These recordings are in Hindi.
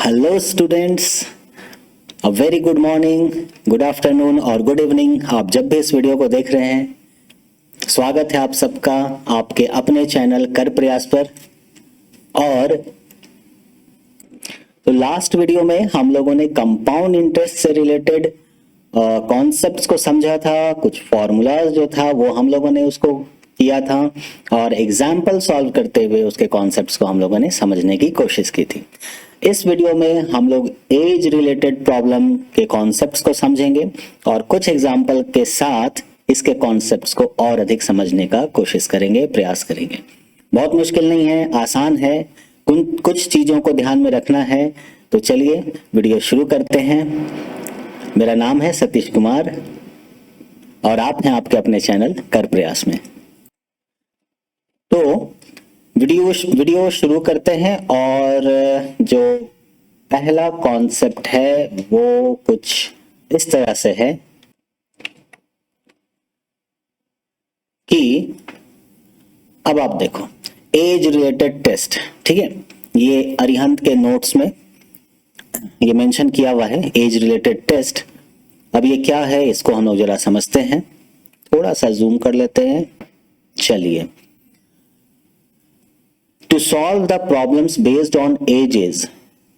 Hello students, a very good morning, good afternoon और गुड इवनिंग। आप जब भी इस वीडियो को देख रहे हैं, स्वागत है आप सबका आपके अपने चैनल कर प्रयास पर। और तो लास्ट वीडियो में हम लोगों ने कंपाउंड इंटरेस्ट से रिलेटेड कॉन्सेप्ट्स को समझा था, कुछ फॉर्मूलाज जो था वो हम लोगों ने उसको किया था और एग्जाम्पल सॉल्व करते हुए उसके कॉन्सेप्ट्स को हम लोगों ने समझने की कोशिश की थी। इस वीडियो में हम लोग एज रिलेटेड प्रॉब्लम के कॉन्सेप्ट्स को समझेंगे और कुछ एग्जाम्पल के साथ इसके कॉन्सेप्ट्स को और अधिक समझने का कोशिश करेंगे, प्रयास करेंगे। बहुत मुश्किल नहीं है, आसान है, कुछ चीजों को ध्यान में रखना है। तो चलिए वीडियो शुरू करते हैं। मेरा नाम है सतीश कुमार और आप हैं आपके अपने चैनल कर प्रयास में। तो वीडियो शुरू करते हैं और जो पहला कॉन्सेप्ट है वो कुछ इस तरह से है कि अब आप देखो एज रिलेटेड टेस्ट, ठीक है, ये अरिहंत के नोट्स में ये मेंशन किया हुआ है एज रिलेटेड टेस्ट। अब ये क्या है इसको हम लोग जरा समझते हैं, थोड़ा सा जूम कर लेते हैं। चलिए, to solve the problems based on ages,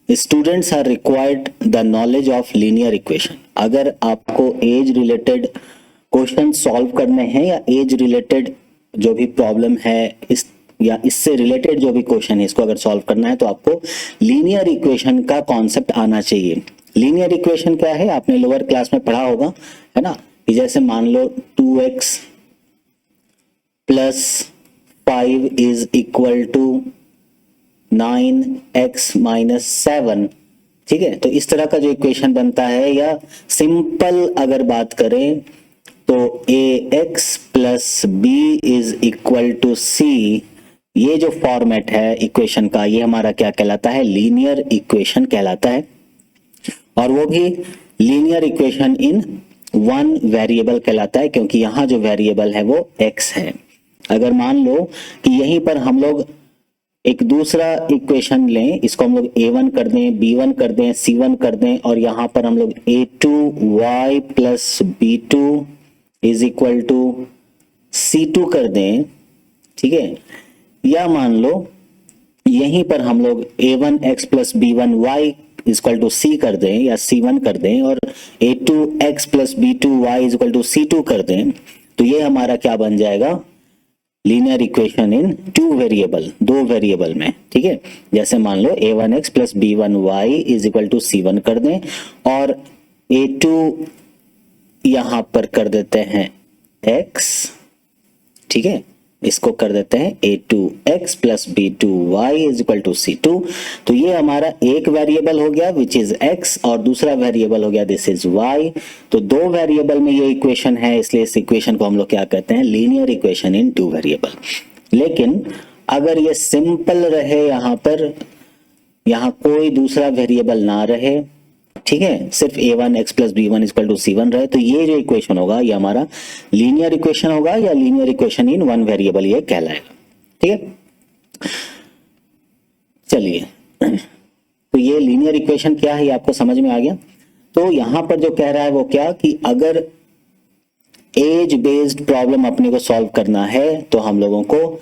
students are required the knowledge of linear equation। अगर आपको एज रिलेटेड क्वेश्चन सॉल्व करने हैं या एज रिलेटेड जो भी प्रॉब्लम है इस या इससे रिलेटेड जो भी क्वेश्चन है इसको अगर सॉल्व करना है तो आपको लीनियर इक्वेशन का कॉन्सेप्ट आना चाहिए। लीनियर इक्वेशन क्या है, आपने लोअर क्लास में पढ़ा होगा, है ना, कि जैसे मान लो 2x plus 5 is equal to 9x minus 7, ठीक है। तो इस तरह का जो इक्वेशन बनता है, या सिंपल अगर बात करें तो ax plus b is equal to c, ये जो फॉर्मेट है इक्वेशन का ये हमारा क्या कहलाता है, लीनियर इक्वेशन कहलाता है। और वो भी linear equation in one variable कहलाता है, क्योंकि यहां जो वेरिएबल है वो x है। अगर मान लो कि यहीं पर हम लोग एक दूसरा इक्वेशन लें, इसको हम लोग a1 कर दें, b1 कर दें, c1 कर दें और यहां पर हम लोग a2y plus b2 is equal to c2 कर दें, ठीक है। या मान लो यहीं पर हम लोग a1x plus b1y equal to c कर दें या c1 कर दें और a2x plus b2y equal to c2 कर दें, तो ये हमारा क्या बन जाएगा, linear equation in two variable, दो वेरिएबल में, ठीक है। जैसे मान लो a1x plus b1y is equal to c1 कर दें और a2 यहां पर कर देते हैं x, ठीक है, इसको कर देते हैं a2x plus b2y is equal to c2। तो ये हमारा एक वेरिएबल हो गया विच इज x और दूसरा वेरिएबल हो गया दिस इज y। तो दो वेरिएबल में ये इक्वेशन है, इसलिए इस इक्वेशन को हम लोग क्या कहते हैं, linear equation in two variable. लेकिन अगर ये सिंपल रहे, यहां कोई दूसरा वेरिएबल ना रहे, ठीक है, सिर्फ a1x plus b1 equal to c1 रहे, तो ये जो इक्वेशन होगा ये हमारा लीनियर इक्वेशन होगा या linear equation in one variable ये कहलाएगा, ठीक है। चलिए, तो ये लीनियर इक्वेशन क्या है ये आपको समझ में आ गया। तो यहां पर जो कह रहा है वो क्या, कि अगर एज बेस्ड प्रॉब्लम अपने को सॉल्व करना है तो हम लोगों को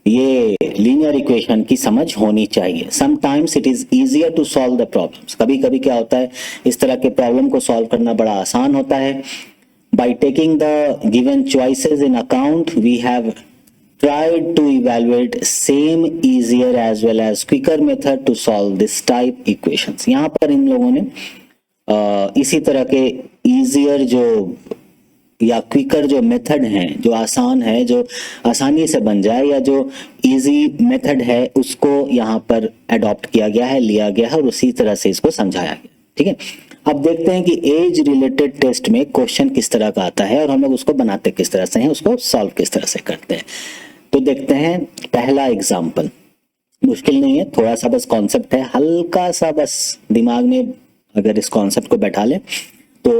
ये लीनियर इक्वेशन की समझ होनी चाहिए। Sometimes it is easier to solve the problems, कभी कभी क्या होता है इस तरह के प्रॉब्लम को सॉल्व करना बड़ा आसान होता है। By taking the given choices in account we have tried to evaluate same easier as well as quicker method to solve this type equations। यहाँ पर इन लोगों ने इसी तरह के easier जो या क्विकर जो मेथड है, जो आसान है, जो आसानी से बन जाए, या जो इजी मेथड है उसको यहाँ पर अडॉप्ट किया गया है, लिया गया है और उसी तरह से इसको समझाया गया, ठीक है। अब देखते हैं कि एज रिलेटेड टेस्ट में क्वेश्चन किस तरह का आता है और हम लोग उसको बनाते किस तरह से हैं, उसको सॉल्व किस तरह से करते हैं। तो देखते हैं पहला एग्जाम्पल, मुश्किल नहीं है, थोड़ा सा बस कॉन्सेप्ट है, हल्का सा बस दिमाग में अगर इस कॉन्सेप्ट को बैठा ले तो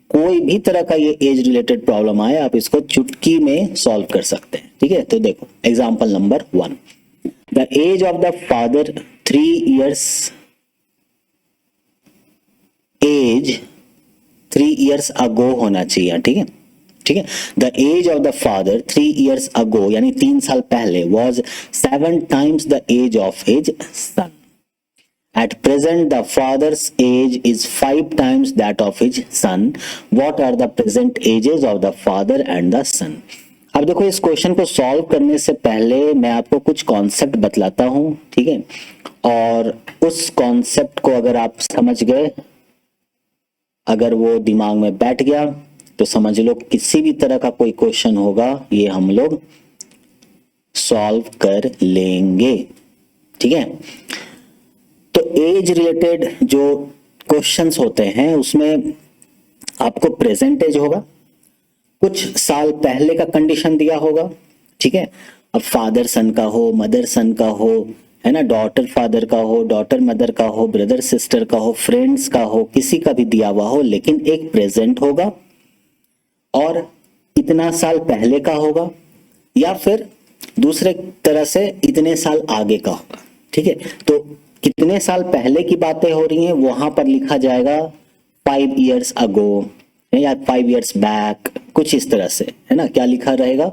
कोई भी तरह का ये एज रिलेटेड प्रॉब्लम आए आप इसको चुटकी में सॉल्व कर सकते हैं, ठीक है। तो देखो example number 1, the age of the father 3 years age 3 years ago होना चाहिए, ठीक है, ठीक है। The age of the father 3 years ago यानी 3 साल पहले was 7 times the age of his son. At present the father's age is 5 times that of his son. What are the present ages of the father and the son? अब देखो इस क्वेश्चन को सॉल्व करने से पहले मैं आपको कुछ कॉन्सेप्ट बतलाता हूं, ठीक है, और उस कॉन्सेप्ट को अगर आप समझ गए, अगर वो दिमाग में बैठ गया तो समझ लो किसी भी तरह का कोई क्वेश्चन होगा ये हम लोग सॉल्व कर लेंगे, ठीक है। तो एज रिलेटेड जो क्वेश्चंस होते हैं उसमें आपको प्रेजेंट एज होगा, कुछ साल पहले का कंडीशन दिया होगा, ठीक है। अब फादर सन का हो, मदर सन का हो, है ना, डॉटर फादर का हो, डॉटर मदर का हो, ब्रदर सिस्टर का हो, फ्रेंड्स का हो, किसी का भी दिया हुआ हो, लेकिन एक प्रेजेंट होगा और इतना साल पहले का होगा, या फिर दूसरे तरह से इतने साल आगे का होगा, ठीक है। तो कितने साल पहले की बातें हो रही हैं वहां पर लिखा जाएगा 5 years ago या 5 years back, कुछ इस तरह से, है ना। क्या लिखा रहेगा,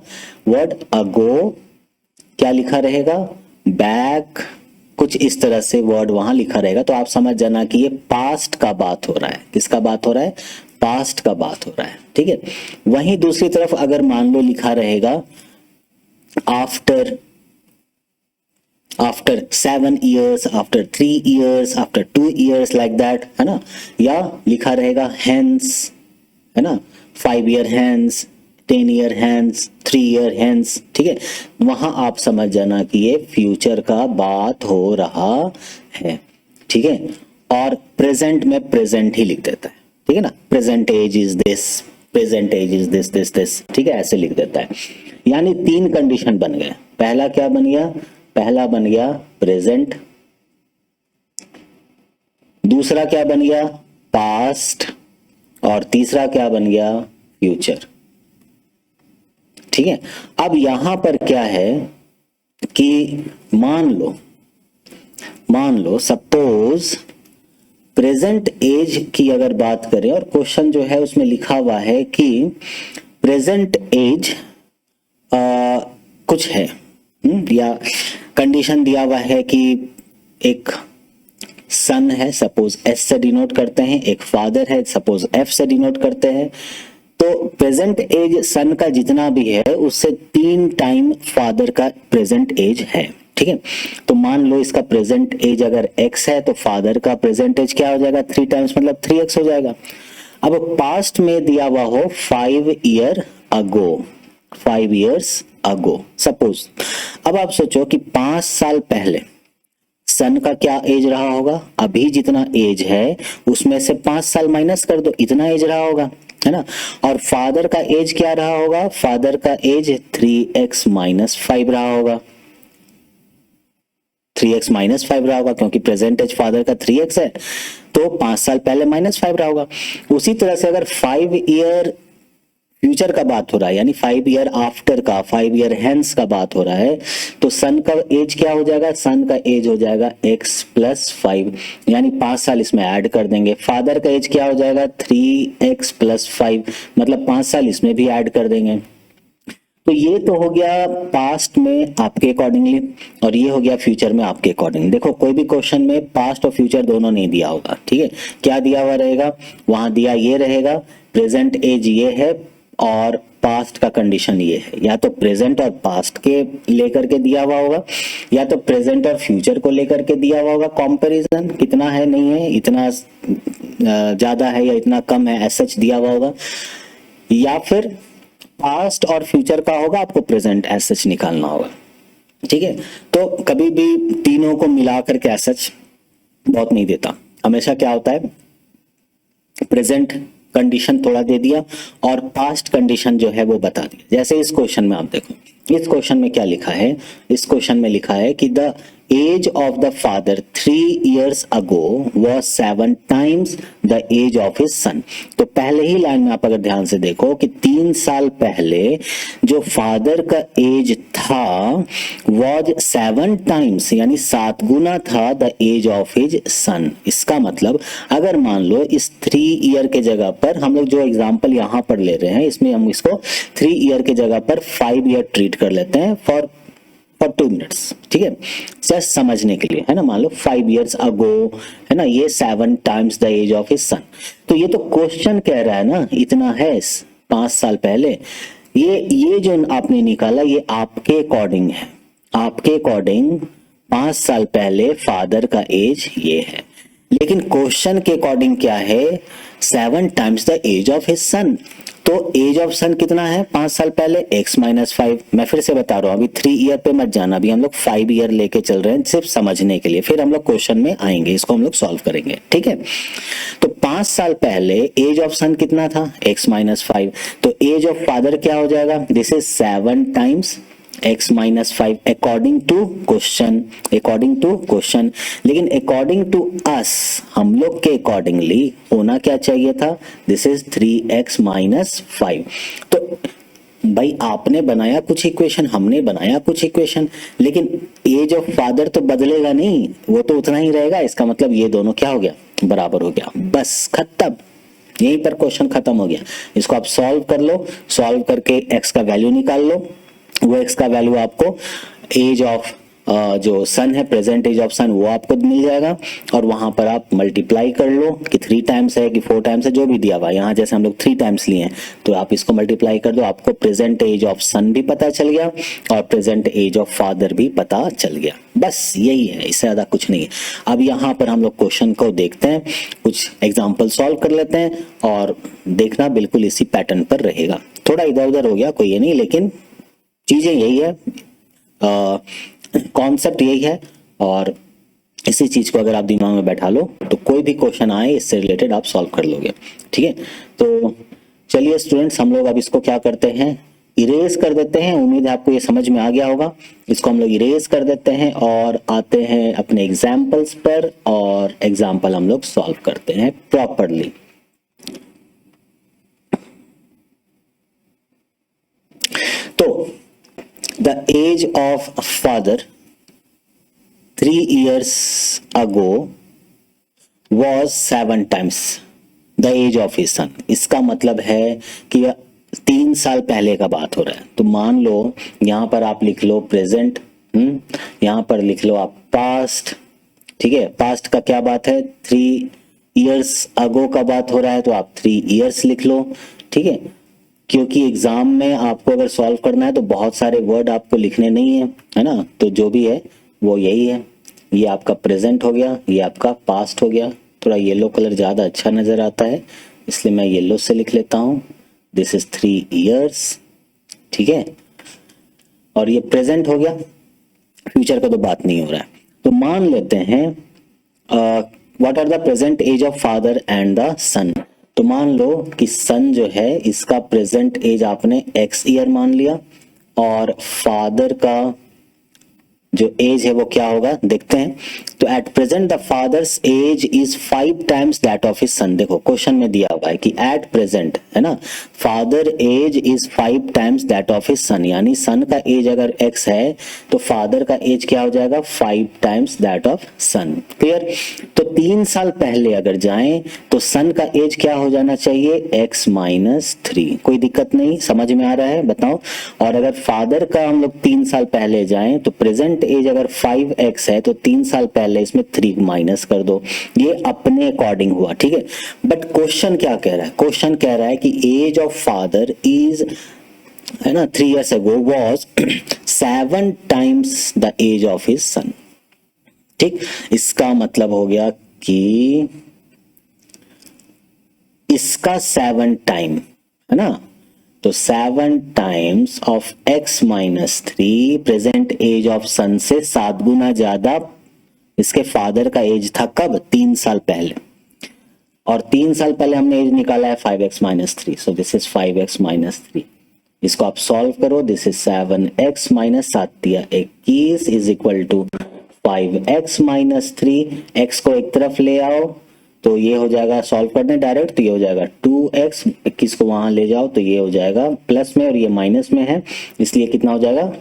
वर्ड अगो, क्या लिखा रहेगा, बैक, कुछ इस तरह से वर्ड वहां लिखा रहेगा। तो आप समझ जाना कि ये पास्ट का बात हो रहा है। किसका बात हो रहा है, पास्ट का बात हो रहा है, ठीक है। वहीं दूसरी तरफ अगर मान लो लिखा रहेगा after 7 years, after 3 years, after 2 years, like that, है ना। या लिखा रहेगा हेंस, है ना, 5 year hence, 10 year hence, 3 year hence, ठीक है। वहां आप समझ जाना कि ये फ्यूचर का बात हो रहा है, ठीक है। और प्रेजेंट में प्रेजेंट ही लिख देता है, ठीक है ना, present age is this, present age is this this this, ठीक है, ऐसे लिख देता है। यानी 3 कंडीशन बन गए। पहला क्या बन गया, पहला बन गया प्रेजेंट, दूसरा क्या बन गया पास्ट, और तीसरा क्या बन गया फ्यूचर, ठीक है। अब यहां पर क्या है कि मान लो सपोज प्रेजेंट एज की अगर बात करें, और क्वेश्चन जो है उसमें लिखा हुआ है कि प्रेजेंट एज कुछ है, या कंडीशन दिया हुआ है कि एक सन है, सपोज एस से डिनोट करते हैं, एक फादर है, सपोज एफ से डिनोट करते हैं। तो प्रेजेंट एज सन का जितना भी है उससे 3 टाइम फादर का प्रेजेंट एज है, ठीक है। तो मान लो इसका प्रेजेंट एज अगर x है तो फादर का प्रेजेंट एज क्या हो जाएगा, 3 टाइम्स मतलब 3x हो जाएगा। अब पास्ट में दिया हुआ हो 5 year ago, 5 years ago suppose. अब आप सोचो कि 5 साल पहले सन का क्या एज रहा होगा, अभी जितना एज है उसमें से 5 साल माइनस कर दो, इतना एज रहा होगा, है ना। और फादर का एज क्या रहा होगा, फादर का एज 3x माइनस 5 रहा होगा, 3x माइनस 5 रहा होगा, क्योंकि प्रेजेंट एज फादर का 3x है, तो 5 साल पहले माइनस 5 रहा होगा। उसी तरह से अगर 5 ईयर फ्यूचर का बात हो रहा है, यानी 5 ईयर आफ्टर का, 5 ईयर हेंस का बात हो रहा है, तो सन का एज क्या हो जाएगा, सन का एज हो जाएगा x प्लस 5, यानी 5 साल इसमें ऐड कर देंगे। फादर का एज क्या हो जाएगा 3x प्लस 5, मतलब 5 साल इसमें भी ऐड कर देंगे। तो ये तो हो गया पास्ट में आपके अकॉर्डिंगली, और ये हो गया फ्यूचर में आपके अकॉर्डिंग। देखो कोई भी क्वेश्चन में पास्ट और फ्यूचर दोनों नहीं दिया होगा, ठीक है। क्या दिया हुआ रहेगा, वहां दिया ये रहेगा प्रेजेंट एज ये है और पास्ट का कंडीशन ये है, या तो प्रेजेंट और पास्ट के लेकर के दिया हुआ होगा, या तो प्रेजेंट और फ्यूचर को लेकर के दिया हुआ होगा, कंपैरिजन कितना है नहीं है, इतना ज्यादा है या इतना कम है, ऐसा दिया हुआ होगा, या फिर पास्ट और फ्यूचर का होगा, आपको प्रेजेंट एज सच निकालना होगा, ठीक है। तो कभी भी तीनों को मिला करके एज सच बहुत नहीं देता, हमेशा क्या होता है प्रेजेंट कंडीशन थोड़ा दे दिया और पास्ट कंडीशन जो है वो बता दिया। जैसे इस क्वेश्चन में आप देखो इस क्वेश्चन में क्या लिखा है, इस क्वेश्चन में लिखा है कि the age of the father 3 years ago was 7 times the age of his son. तो पहले ही लाइन में आप अगर ध्यान से देखो कि 3 साल पहले जो फादर का एज था was 7 times यानी 7 गुना था the age of his son. इसका मतलब अगर मान लो इस 3 year के जगह पर हम लोग जो एग्जांपल यहां पर ले रहे हैं इसमें हम इसको 3 year के जगह पर 5 year ट्रीट कर लेते हैं फॉर 2 मिनट्स, ठीक है, जस्ट समझने के लिए, है ना। मान लो 5 years अगो, है ना, ये 7 times the age of his son. तो ये तो क्वेश्चन कह रहा है ना इतना है 5 साल पहले। ये जो आपने निकाला ये आपके अकॉर्डिंग है, आपके अकॉर्डिंग 5 साल पहले फादर का एज ये है, लेकिन क्वेश्चन के अकॉर्डिंग क्या है, 7 times the age of his son. तो एज ऑफ सन कितना है 5 साल पहले, x माइनस 5। मैं फिर से बता रहा हूं, अभी 3 year पे मत जाना, अभी हम लोग 5 year लेके चल रहे हैं सिर्फ समझने के लिए, फिर हम लोग क्वेश्चन में आएंगे, इसको हम लोग सॉल्व करेंगे, ठीक है। तो 5 साल पहले एज ऑफ सन कितना था, x माइनस 5। तो एज ऑफ फादर क्या हो जाएगा, this is 7 times x minus 5 according to question, according to question. लेकिन अकॉर्डिंग टू अस, हम लोग के अकॉर्डिंगली होना क्या चाहिए था, दिस इज 3x माइनस 5। तो भाई आपने बनाया कुछ इक्वेशन, हमने बनाया कुछ इक्वेशन, लेकिन एज ऑफ फादर तो बदलेगा नहीं, वो तो उतना ही रहेगा। इसका मतलब ये दोनों क्या हो गया, बराबर हो गया, बस खत्म, यहीं पर क्वेश्चन खत्म हो गया। इसको आप सॉल्व कर लो, सॉल्व करके x का वैल्यू निकाल लो। वो x का वैल्यू आपको एज ऑफ जो सन है, प्रेजेंट एज ऑफ सन, वो आपको मिल जाएगा, और वहां पर आप मल्टीप्लाई कर लो कि 3 टाइम्स है कि 4 टाइम्स है, जो भी दिया हुआ है। यहाँ जैसे हम लोग 3 टाइम्स लिए हैं तो आप इसको मल्टीप्लाई कर दो, आपको प्रेजेंट एज ऑफ सन भी पता चल गया और प्रेजेंट एज ऑफ फादर भी पता चल गया। बस यही है, इससे ज्यादा कुछ नहीं है। अब यहाँ पर हम लोग क्वेश्चन को देखते हैं, कुछ एग्जाम्पल सॉल्व कर लेते हैं, और देखना बिल्कुल इसी पैटर्न पर रहेगा। थोड़ा इधर उधर हो गया कोई ये नहीं, लेकिन चीजें यही है, कॉन्सेप्ट यही है, और इसी चीज को अगर आप दिमाग में बैठा लो तो कोई भी क्वेश्चन आए इससे रिलेटेड आप सॉल्व कर लोगे, ठीक है। तो चलिए स्टूडेंट्स, हम लोग अब इसको क्या करते हैं, इरेज कर देते हैं। उम्मीद है आपको ये समझ में आ गया होगा। इसको हम लोग इरेज कर देते हैं और आते हैं अपने एग्जाम्पल्स पर, और एग्जाम्पल हम लोग सॉल्व करते हैं प्रॉपरली। तो the age of father 3 years ago was 7 times the age of his son। इसका मतलब है कि 3 साल पहले का बात हो रहा है। तो मान लो यहां पर आप लिख लो प्रेजेंट, यहां पर लिख लो आप पास्ट, ठीक है। पास्ट का क्या बात है, 3 years ago का बात हो रहा है, तो आप 3 years लिख लो, ठीक है। क्योंकि एग्जाम में आपको अगर सॉल्व करना है तो बहुत सारे वर्ड आपको लिखने नहीं है ना, तो जो भी है वो यही है। ये आपका प्रेजेंट हो गया, ये आपका पास्ट हो गया। थोड़ा येलो कलर ज्यादा अच्छा नजर आता है इसलिए मैं येलो से लिख लेता हूं, दिस इज 3 years, ठीक है। और ये प्रेजेंट हो गया, फ्यूचर का तो बात नहीं हो रहा है। तो मान लेते हैं what are the present age of father and the son. तो मान लो कि सन जो है इसका प्रेजेंट एज आपने x ईयर मान लिया, और फादर का जो एज है वो क्या होगा देखते हैं। तो eight present the father's as is 5 times that of his सन। देखो क्वेश्चन में दिया हुआ है कि एट प्रेजेंट, है ना, father age is 5 times that of his son, यानी सन का एज अगर x है तो फादर का एज क्या हो जाएगा, 5 times that of son. Clear. तो 3 साल पहले अगर जाएं तो सन का एज क्या हो जाना चाहिए, x माइनस 3। कोई दिक्कत नहीं, समझ में आ रहा है, बताओ। और अगर फादर का हम लोग 3 साल पहले जाएं तो प्रेजेंट एज अगर 5x है तो 3 साल पहले इसमें 3 माइनस कर दो। ये अपने अकॉर्डिंग हुआ, ठीक है। बट क्वेश्चन क्या कह रहा है, क्वेश्चन कह रहा है कि एज ऑफ फादर इज, है ना, 3 years ago was 7 times the age of his son। ठीक, इसका मतलब हो गया कि इसका 7 टाइम, है ना, तो 7 times of x minus 3 present age of son से 7 गुना ज्यादा इसके फादर का एज था। कब, 3 साल पहले। और 3 साल पहले हमने एज निकाला है 5x minus 3, so this is 5x minus 3। इसको आप सॉल्व करो, दिस इज 7x माइनस 7 दिया 21 is equal to 5x minus 3, x को एक तरफ ले आओ तो ये हो जाएगा, सॉल्व करने डायरेक्ट तो ये हो जाएगा 2x, 21 को वहां ले जाओ तो ये हो जाएगा प्लस में और ये माइनस में है, इसलिए कितना हो जाएगा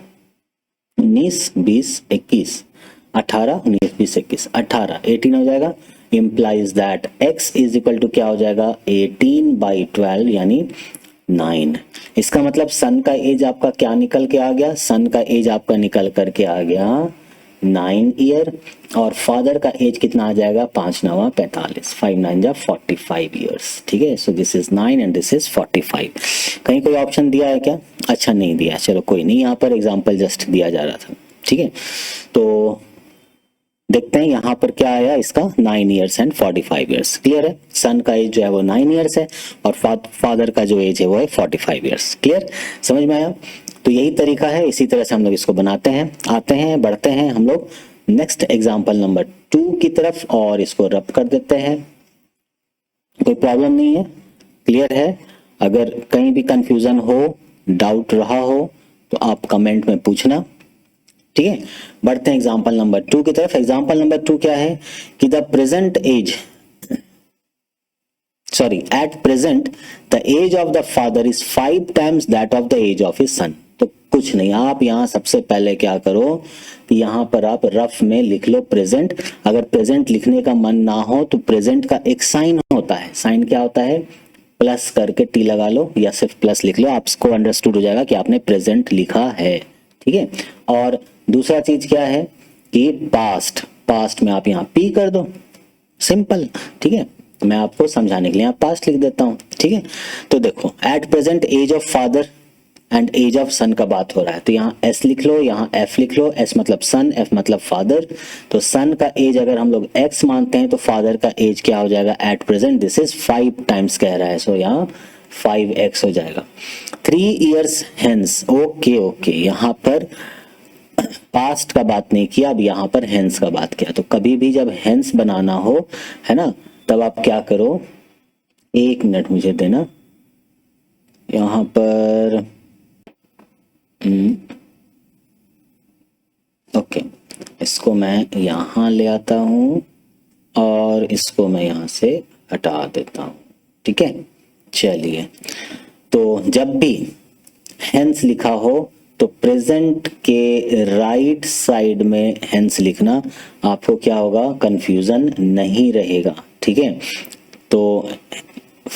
19 20 21 18 19 20 21 18 18 हो जाएगा। implies that x is equal to क्या हो जाएगा 18/12 यानी 9। इसका मतलब सन का एज आपका क्या निकल के आ गया, सन का एज आपका निकल करके आ गया 9 ईयर और फादर का एज कितना आ जाएगा 5 9 45 5 9 जा 45 ईयर्स। ठीक है, so this is 9 and this is 45। कहीं कोई ऑप्शन दिया है क्या? अच्छा नहीं दिया, चलो कोई नहीं, यहाँ पर एग्जाम्पल जस्ट दिया जा रहा था। ठीक है, तो देखते हैं यहाँ पर क्या आया इसका 9 ईयर्स एंड 45 ईयर्स। क्लियर है, सन का एज जो है वो 9 ईयर्स है और फादर का जो एज है वो है 45 ईयर्स। क्लियर, समझ में आया? तो यही तरीका है, इसी तरह से हम लोग इसको बनाते हैं। आते हैं, बढ़ते हैं हम लोग नेक्स्ट एग्जाम्पल नंबर 2 की तरफ और इसको रब कर देते हैं। कोई प्रॉब्लम नहीं है, क्लियर है। अगर कहीं भी कंफ्यूजन हो, डाउट रहा हो तो आप कमेंट में पूछना। ठीक है, बढ़ते हैं एग्जाम्पल नंबर 2 की तरफ। एग्जाम्पल नंबर 2 क्या है कि the present age at present the age of the father is 5 times that of the age of his son. तो कुछ नहीं, आप यहाँ सबसे पहले क्या करो कि यहाँ पर आप रफ में लिख लो प्रेजेंट। अगर प्रेजेंट लिखने का मन ना हो तो प्रेजेंट का एक साइन होता है, साइन क्या होता है, प्लस करके टी लगा लो या सिर्फ प्लस लिख लो, आपको अंडरस्टूड हो जाएगा कि आपने प्रेजेंट लिखा है। ठीक है, और दूसरा चीज क्या है कि पास्ट में आप यहाँ पी कर दो, सिंपल। ठीक है, मैं आपको समझाने के लिए यहाँ पास्ट लिख देता हूँ। ठीक है, तो देखो at present age of father and age of son का बात हो रहा है, तो यहाँ एस लिख लो, यहाँ एफ लिख लो। एस मतलब सन, एफ मतलब फादर। तो सन का एज अगर हम लोग एक्स मानते हैं तो फादर का एज क्या हो जाएगा at present, this is 5 times कह रहा है, सो यहाँ 5x हो जाएगा। 3 इयर्स हेंस, ओके, यहाँ पर पास्ट का बात नहीं किया, अब यहाँ पर हेंस का बात किया। तो कभी भी जब हेंस बनाना हो, है ना, तब आप क्या करो, 1 मिनट मुझे देना, यहाँ पर ओके, इसको मैं यहाँ ले आता हूँ और इसको मैं यहाँ से हटा देता हूँ। ठीक है, चलिए, तो जब भी हेंस लिखा हो तो प्रेजेंट के राइट साइड में हेंस लिखना, आपको क्या होगा, कंफ्यूजन नहीं रहेगा। ठीक है, तो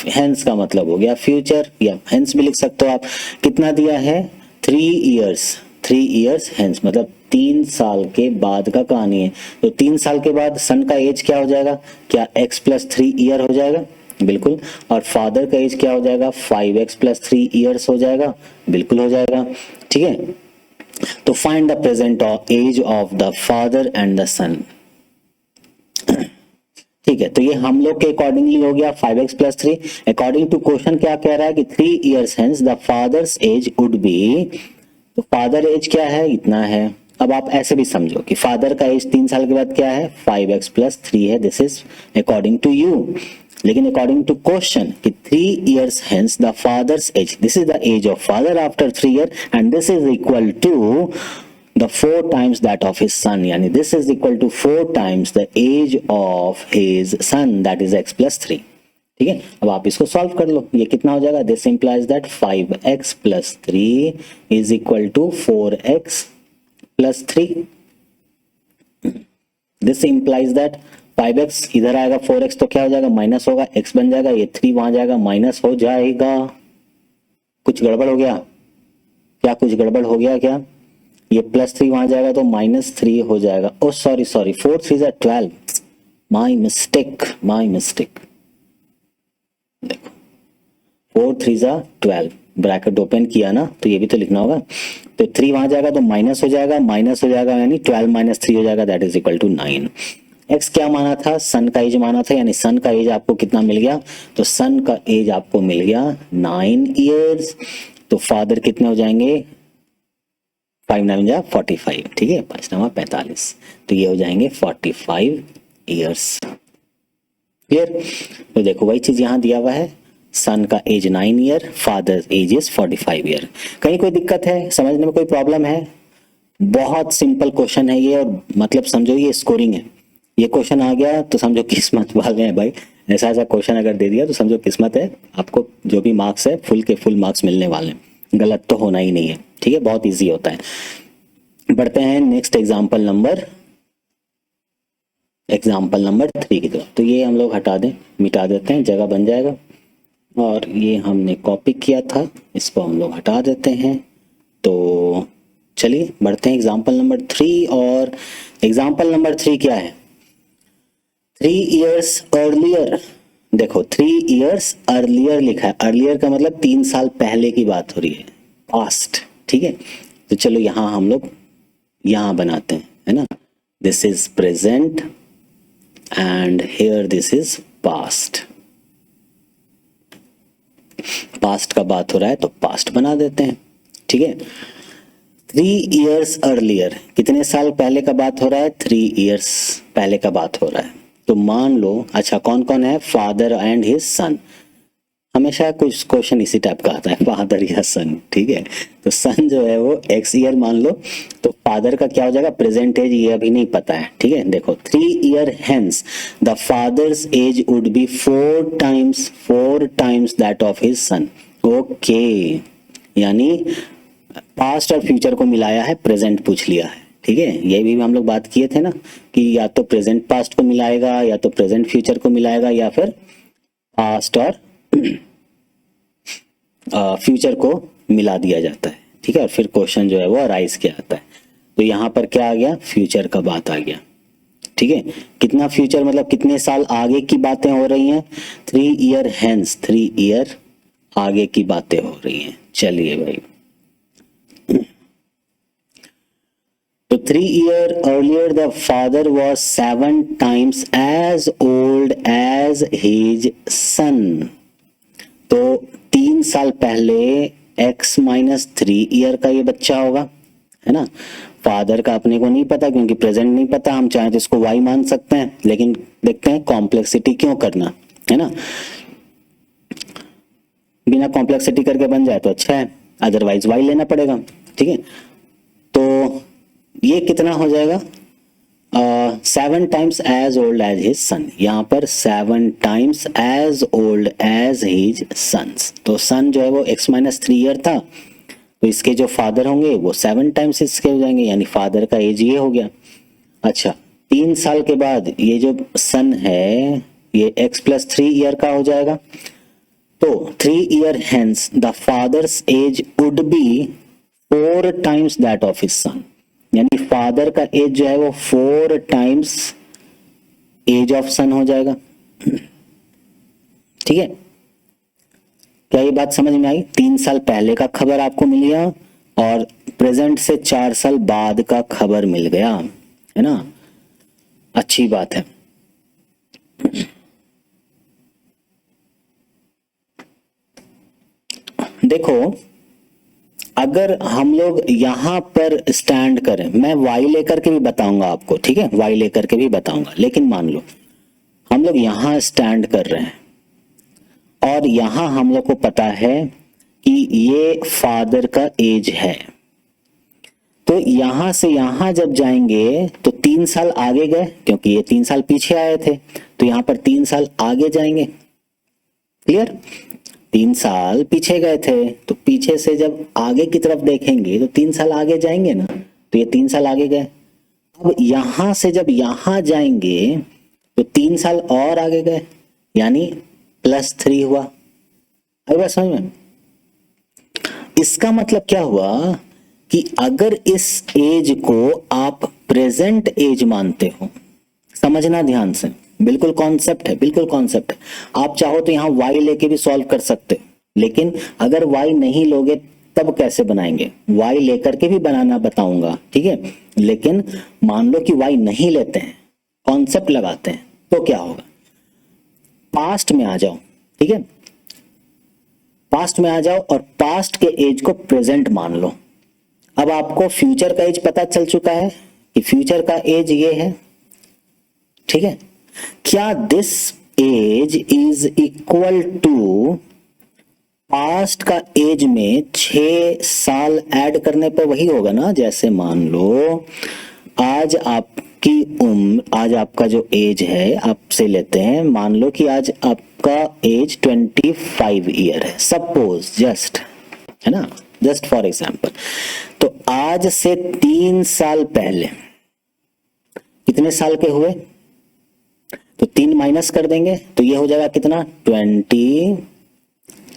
हेंस का मतलब हो गया फ्यूचर, या हेंस भी लिख सकते हो आप। कितना दिया है 3 इयर्स हेंस, मतलब 3 साल के बाद का कहानी है। तो 3 साल के बाद सन का एज क्या हो जाएगा, क्या x प्लस 3 ईयर हो जाएगा, बिल्कुल। और फादर का एज क्या हो जाएगा 5x प्लस 3 ईयर्स हो जाएगा, बिल्कुल हो जाएगा। ठीक है, तो find the present age of the father and the son. ठीक है, तो ये हम लोग के अकॉर्डिंगली हो गया 5x plus 3। According to question क्या कह रहा है कि 3 years hence the father's as would B, तो फादर एज क्या है, इतना है। अब आप ऐसे भी समझो कि फादर का एज 3 साल के बाद क्या है 5x प्लस 3 है, this is according to you. लेकिन अकॉर्डिंग टू क्वेश्चन कि 3 years hence the father's age, this is the age of father after 3 year and this is equal to the 4 times that of his son, यानी this is equal to 4 times the age of his son, that is x plus 3। ठीक है, अब आप इसको सॉल्व कर लो, ये कितना हो जाएगा, this implies that 5x plus 3 is equal to 4x plus 3। this implies that 5x इधर आएगा, 4x तो क्या हो जाएगा माइनस होगा, x बन जाएगा, ये 3 वहां जाएगा, माइनस हो जाएगा। कुछ गड़बड़ हो गया क्या, कुछ गड़बड़ हो गया क्या, ये प्लस 3 वहां जाएगा तो माइनस 3 हो जाएगा। ओ सॉरी 4 3 12, माई मिस्टेक। देखो 4 3 12, ब्रैकेट ओपन किया ना, तो ये भी तो लिखना होगा। तो 3 वहां जाएगा तो माइनस हो जाएगा, यानी 12 माइनस 3 हो जाएगा, that is equal to 9। X क्या माना था, सन का एज माना था, यानी सन का एज आपको कितना मिल गया, तो सन का एज आपको मिल गया 9 इयर्स। तो फादर कितने हो जाएंगे, 5 9 जा 45। ठीक है, 5 9 45, तो ये हो जाएंगे 45 इयर्स। क्लियर, तो देखो वही चीज यहां दिया हुआ है, सन का age 9 year, father age is 45 year. कहीं कोई दिक्कत है, समझने में कोई प्रॉब्लम है? बहुत सिंपल क्वेश्चन है ये, और मतलब समझो ये स्कोरिंग है। ये क्वेश्चन आ गया तो समझो किस्मत वाले हैं भाई, ऐसा ऐसा क्वेश्चन अगर दे दिया तो समझो किस्मत है, आपको जो भी मार्क्स है फुल के फुल मार्क्स मिलने वाले हैं, गलत तो होना ही नहीं है। ठीक है, बहुत इजी होता है। बढ़ते हैं नेक्स्ट एग्जाम्पल नंबर 3 की तरफ। तो ये हम लोग हटा दें, मिटा देते हैं, जगह बन जाएगा। और ये हमने कॉपी किया था, इसको हम लोग हटा देते हैं। तो चलिए बढ़ते हैं एग्जाम्पल नंबर 3। और एग्जाम्पल नंबर 3 क्या है? 3 years अर्लियर। देखो 3 years अर्लियर लिखा है, अर्लियर का मतलब 3 साल पहले की बात हो रही है, पास्ट। ठीक है, तो चलो यहां हम लोग यहां बनाते हैं, है ना। This is present and here this is past. Past का बात हो रहा है तो पास्ट बना देते हैं। ठीक है, 3 years अर्लियर, कितने साल पहले का बात हो रहा है? 3 years पहले का बात हो रहा है। तो मान लो, अच्छा कौन कौन है? फादर एंड हिज सन। हमेशा कुछ क्वेश्चन इसी टाइप का आता है, फादर या सन। ठीक है, तो सन जो है वो एक्स ईयर मान लो, तो फादर का क्या हो जाएगा? प्रेजेंट एज ये अभी नहीं पता है। ठीक है, देखो 3 year hence the father's as would be 4 times that of his sun. Okay, यानी पास्ट और फ्यूचर को मिलाया है, प्रेजेंट पूछ लिया है। ठीक है, ये भी हम लोग बात किए थे ना कि या तो प्रेजेंट पास्ट को मिलाएगा, या तो प्रेजेंट फ्यूचर को मिलाएगा, या फिर पास्ट और फ्यूचर को मिला दिया जाता है। ठीक है, और फिर क्वेश्चन जो है वो अराइज किया जाता है। तो यहाँ पर क्या आ गया? फ्यूचर का बात आ गया। ठीक है, कितना फ्यूचर मतलब कितने साल आगे की बातें हो रही हैं? 3 year hence, 3 year आगे की बातें हो रही हैं। चलिए भाई, तो 3 year earlier the father was 7 times as old as his son। तो 3 साल पहले x माइनस 3 ईयर का ये बच्चा होगा, है ना। फादर का अपने को नहीं पता क्योंकि प्रेजेंट नहीं पता, हम चाहें तो इसको y मान सकते हैं, लेकिन देखते हैं कॉम्प्लेक्सिटी क्यों करना, है ना। बिना कॉम्प्लेक्सिटी करके बन जाए तो अच्छा है, अदरवाइज y लेना पड़ेगा। ठीक है, तो ये कितना हो जाएगा? 7 times as old as his son। यहाँ पर 7 times as old as his sons। तो सन जो है वो x माइनस 3 ईयर था, तो इसके जो फादर होंगे वो 7 times इसके हो जाएंगे, यानी फादर का एज ये हो गया। अच्छा, 3 साल के बाद ये जो सन है ये x प्लस 3 ईयर का हो जाएगा। तो 3 year hence the father's age would be 4 times that of his son। यानी फादर का एज जो है वो 4 times एज ऑफ सन हो जाएगा। ठीक है, क्या ये बात समझ में आई? 3 साल पहले का खबर आपको मिल गया और प्रेजेंट से 4 साल बाद का खबर मिल गया, है ना। अच्छी बात है। देखो अगर हम लोग यहां पर स्टैंड करें, मैं y लेकर के भी बताऊंगा आपको, ठीक है, y लेकर के भी बताऊंगा, लेकिन मान लो हम लोग यहां स्टैंड कर रहे हैं और यहां हम लोग को पता है कि ये फादर का एज है, तो यहां से यहां जब जाएंगे तो 3 साल आगे गए, क्योंकि ये 3 साल पीछे आए थे, तो यहां पर 3 साल आगे जाएंगे। क्लियर? 3 साल पीछे गए थे, तो पीछे से जब आगे की तरफ देखेंगे तो 3 साल आगे जाएंगे ना, तो ये 3 साल आगे गए। अब यहां से जब यहां जाएंगे तो 3 साल और आगे गए, यानी +3 हुआ। आई बात समझ में? इसका मतलब क्या हुआ कि अगर इस एज को आप प्रेजेंट एज मानते हो, समझना ध्यान से, बिल्कुल कॉन्सेप्ट है, बिल्कुल कॉन्सेप्ट है। आप चाहो तो यहां y लेके भी सॉल्व कर सकते, लेकिन अगर y नहीं लोगे तब कैसे बनाएंगे? y लेकर के भी बनाना बताऊंगा, ठीक है। लेकिन मान लो कि y नहीं लेते हैं, कॉन्सेप्ट लगाते हैं, तो क्या होगा? पास्ट में आ जाओ, ठीक है, पास्ट में आ जाओ और पास्ट के एज को प्रेजेंट मान लो। अब आपको फ्यूचर का एज पता चल चुका है कि फ्यूचर का एज ये है, ठीक है। क्या this age is equal to past का एज में 6 साल ऐड करने पे वही होगा ना। जैसे मान लो आज आपकी उम्र, आज आपका जो एज है आपसे लेते हैं, मान लो कि आज आपका एज 25 ईयर है, सपोज, जस्ट, है ना, जस्ट फॉर एग्जाम्पल। तो आज से 3 साल पहले कितने साल के हुए? तो 3 माइनस कर देंगे तो ये हो जाएगा कितना, 20,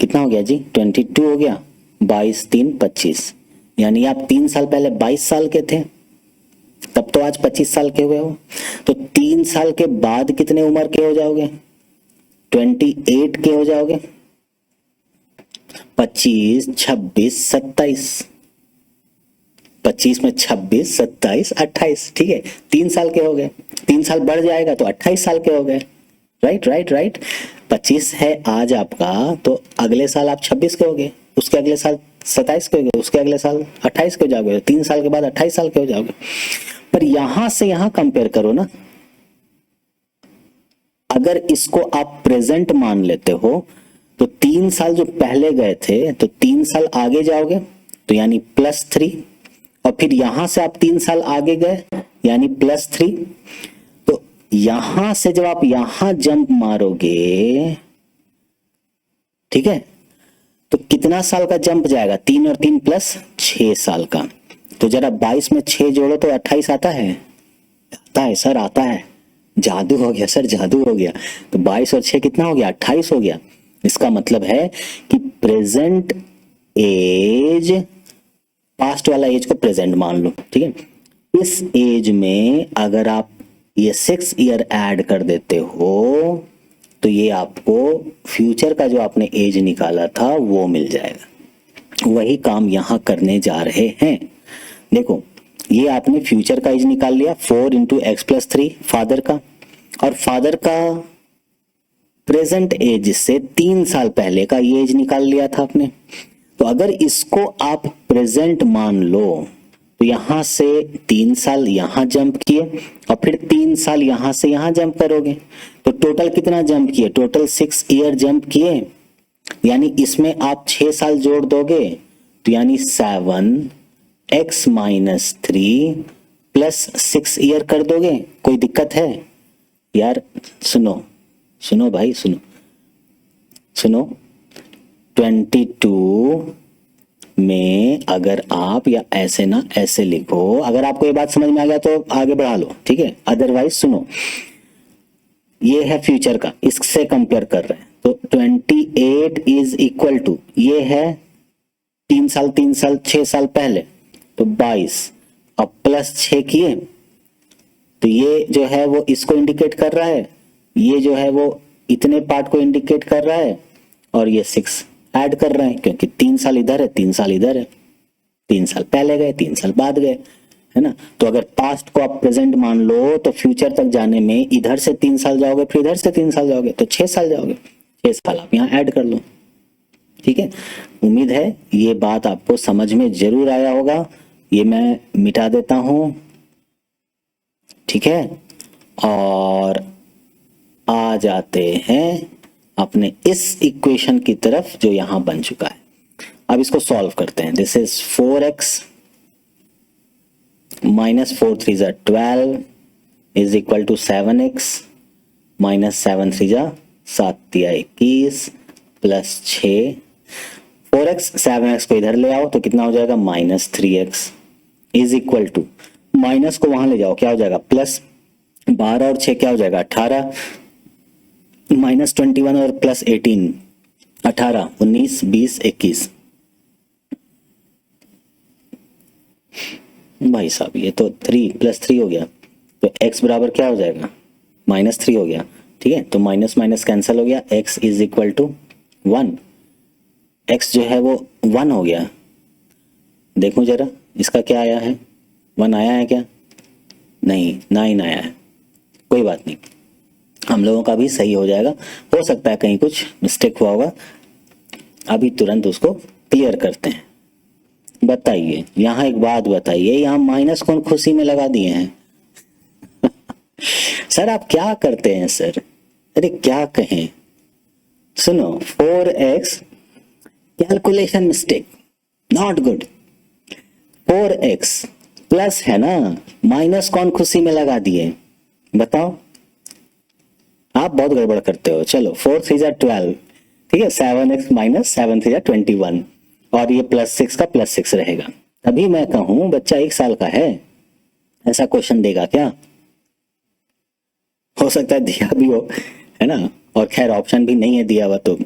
कितना हो गया जी, 22 हो गया, 22 3 25, यानी आप 3 साल पहले 22 साल के थे, तब तो आज 25 साल के हुए हो। तो 3 साल के बाद कितने उम्र के हो जाओगे? 28 के हो जाओगे। 25 26 27, 25 में 26 27 28, ठीक है, 3 साल के हो गए। 3 साल बढ़ जाएगा तो 28 साल के हो गए। Right right right. 25 है आज आपका, तो अगले साल आप 26 के हो गए, उसके अगले साल 27 के हो गए, उसके अगले साल 28 के हो जाओगे, 3 साल के बाद 28 साल के हो जाओगे। पर यहां से यहां कंपेयर करो ना, अगर इसको आप प्रेजेंट मान लेते हो तो 3 साल जो पहले गए थे तो 3 साल आगे जाओगे तो यानी +3, और फिर यहां से आप 3 साल आगे गए यानी +3। तो यहां से जब आप यहां जंप मारोगे, ठीक है, तो कितना साल का जंप जाएगा? 3 और 3 +6 साल का। तो जरा 22 में 6 जोड़ो तो 28 आता है? आता है सर, आता है। जादू हो गया सर, जादू हो गया। तो 22 और 6 कितना हो गया? 28 हो गया। इसका मतलब है कि प्रेजेंट एज, पास्ट वाला एज को प्रेजेंट मान लो, ठीक है। इस एज में अगर आप ये 6 ईयर ऐड कर देते हो तो ये आपको फ्यूचर का जो आपने एज निकाला था वो मिल जाएगा। वही काम यहां करने जा रहे हैं। देखो, ये आपने फ्यूचर का एज निकाल लिया, 4 × x+3 फादर का, और फादर का प्रेजेंट एज से 3 साल पहले का ये एज निकाल लिया था आपने। तो अगर इसको आप प्रेजेंट मान लो तो यहां से 3 साल यहां जंप किए और फिर 3 साल यहां से यहां जंप करोगे तो टोटल कितना जंप किए? टोटल 6 ईयर जंप किए, यानी इसमें आप 6 साल जोड़ दोगे तो यानी 7x - 3 +6 ईयर कर दोगे। कोई दिक्कत है यार? सुनो सुनो भाई, सुनो 22 में अगर आप, या ऐसे ना ऐसे लिखो, अगर आपको ये बात समझ में आ गया तो आगे बढ़ा लो, ठीक है, अदरवाइज सुनो, ये है फ्यूचर का, इससे कंपेयर कर रहे हैं। तो 28 इज इक्वल टू, ये है 3 साल 3 साल 6 साल पहले, तो 22 अब +6 किए तो ये जो है वो इसको इंडिकेट कर रहा है, ये जो है वो इतने पार्ट को इंडिकेट कर रहा है, और ये 6 ऐड कर रहे हैं क्योंकि 3 साल इधर है 3 साल इधर है, 3 साल पहले गए 3 साल बाद गए, है ना। तो अगर पास्ट को आप प्रेजेंट मान लो तो फ्यूचर तक जाने में इधर से 3 साल जाओगे, फिर इधर से 3 साल जाओगे तो 6 साल जाओगे, 6 साल आप यहाँ ऐड कर लो, ठीक है। उम्मीद है ये बात आपको समझ में जरूर आया होगा। ये मैं मिटा देता हूं, ठीक है, और आ जाते हैं अपने इस इक्वेशन की तरफ जो यहां बन चुका है। अब इसको सॉल्व करते हैं। This is 4x - 4 3 = 12 is equal to 7x - 7 3 = 7 × 21 +6। 4x 7x को इधर ले आओ तो कितना हो जाएगा? -3x is equal to, minus को वहां ले जाओ, क्या हो जाएगा? +12 और 6 क्या हो जाएगा? 18, -21 और +18 18 19 20 21। भाई साहब ये तो 3 +3 हो गया, तो x बराबर क्या हो जाएगा? -3 हो गया, ठीक है। तो माइनस माइनस कैंसिल हो गया, x is equal to 1, x जो है वो 1 हो गया। देखो जरा इसका क्या आया है, 1 आया है क्या? नहीं, 9 आया है। कोई बात नहीं, हम लोगों का भी सही हो जाएगा। हो सकता है कहीं कुछ मिस्टेक हुआ होगा, अभी तुरंत उसको क्लियर करते हैं। बताइए, यहाँ एक बात बताइए, यहाँ माइनस कौन खुशी में लगा दिए हैं? सर आप क्या करते हैं सर? अरे क्या कहें, सुनो 4x calculation mistake, not good. 4x plus है ना, माइनस कौन खुशी में लगा दिए, बताओ, आप बहुत गड़बड़ करते हो। चलो 4 3 जा 12, ठीक है, 7x माइनस 7 3 जा 21, और ये +6 का +6 रहेगा। तभी मैं कहूं बच्चा 1 साल का है, ऐसा क्वेश्चन देगा क्या? हो सकता है दिया भी हो, है ना, और खैर ऑप्शन भी नहीं है दिया हुआ, तो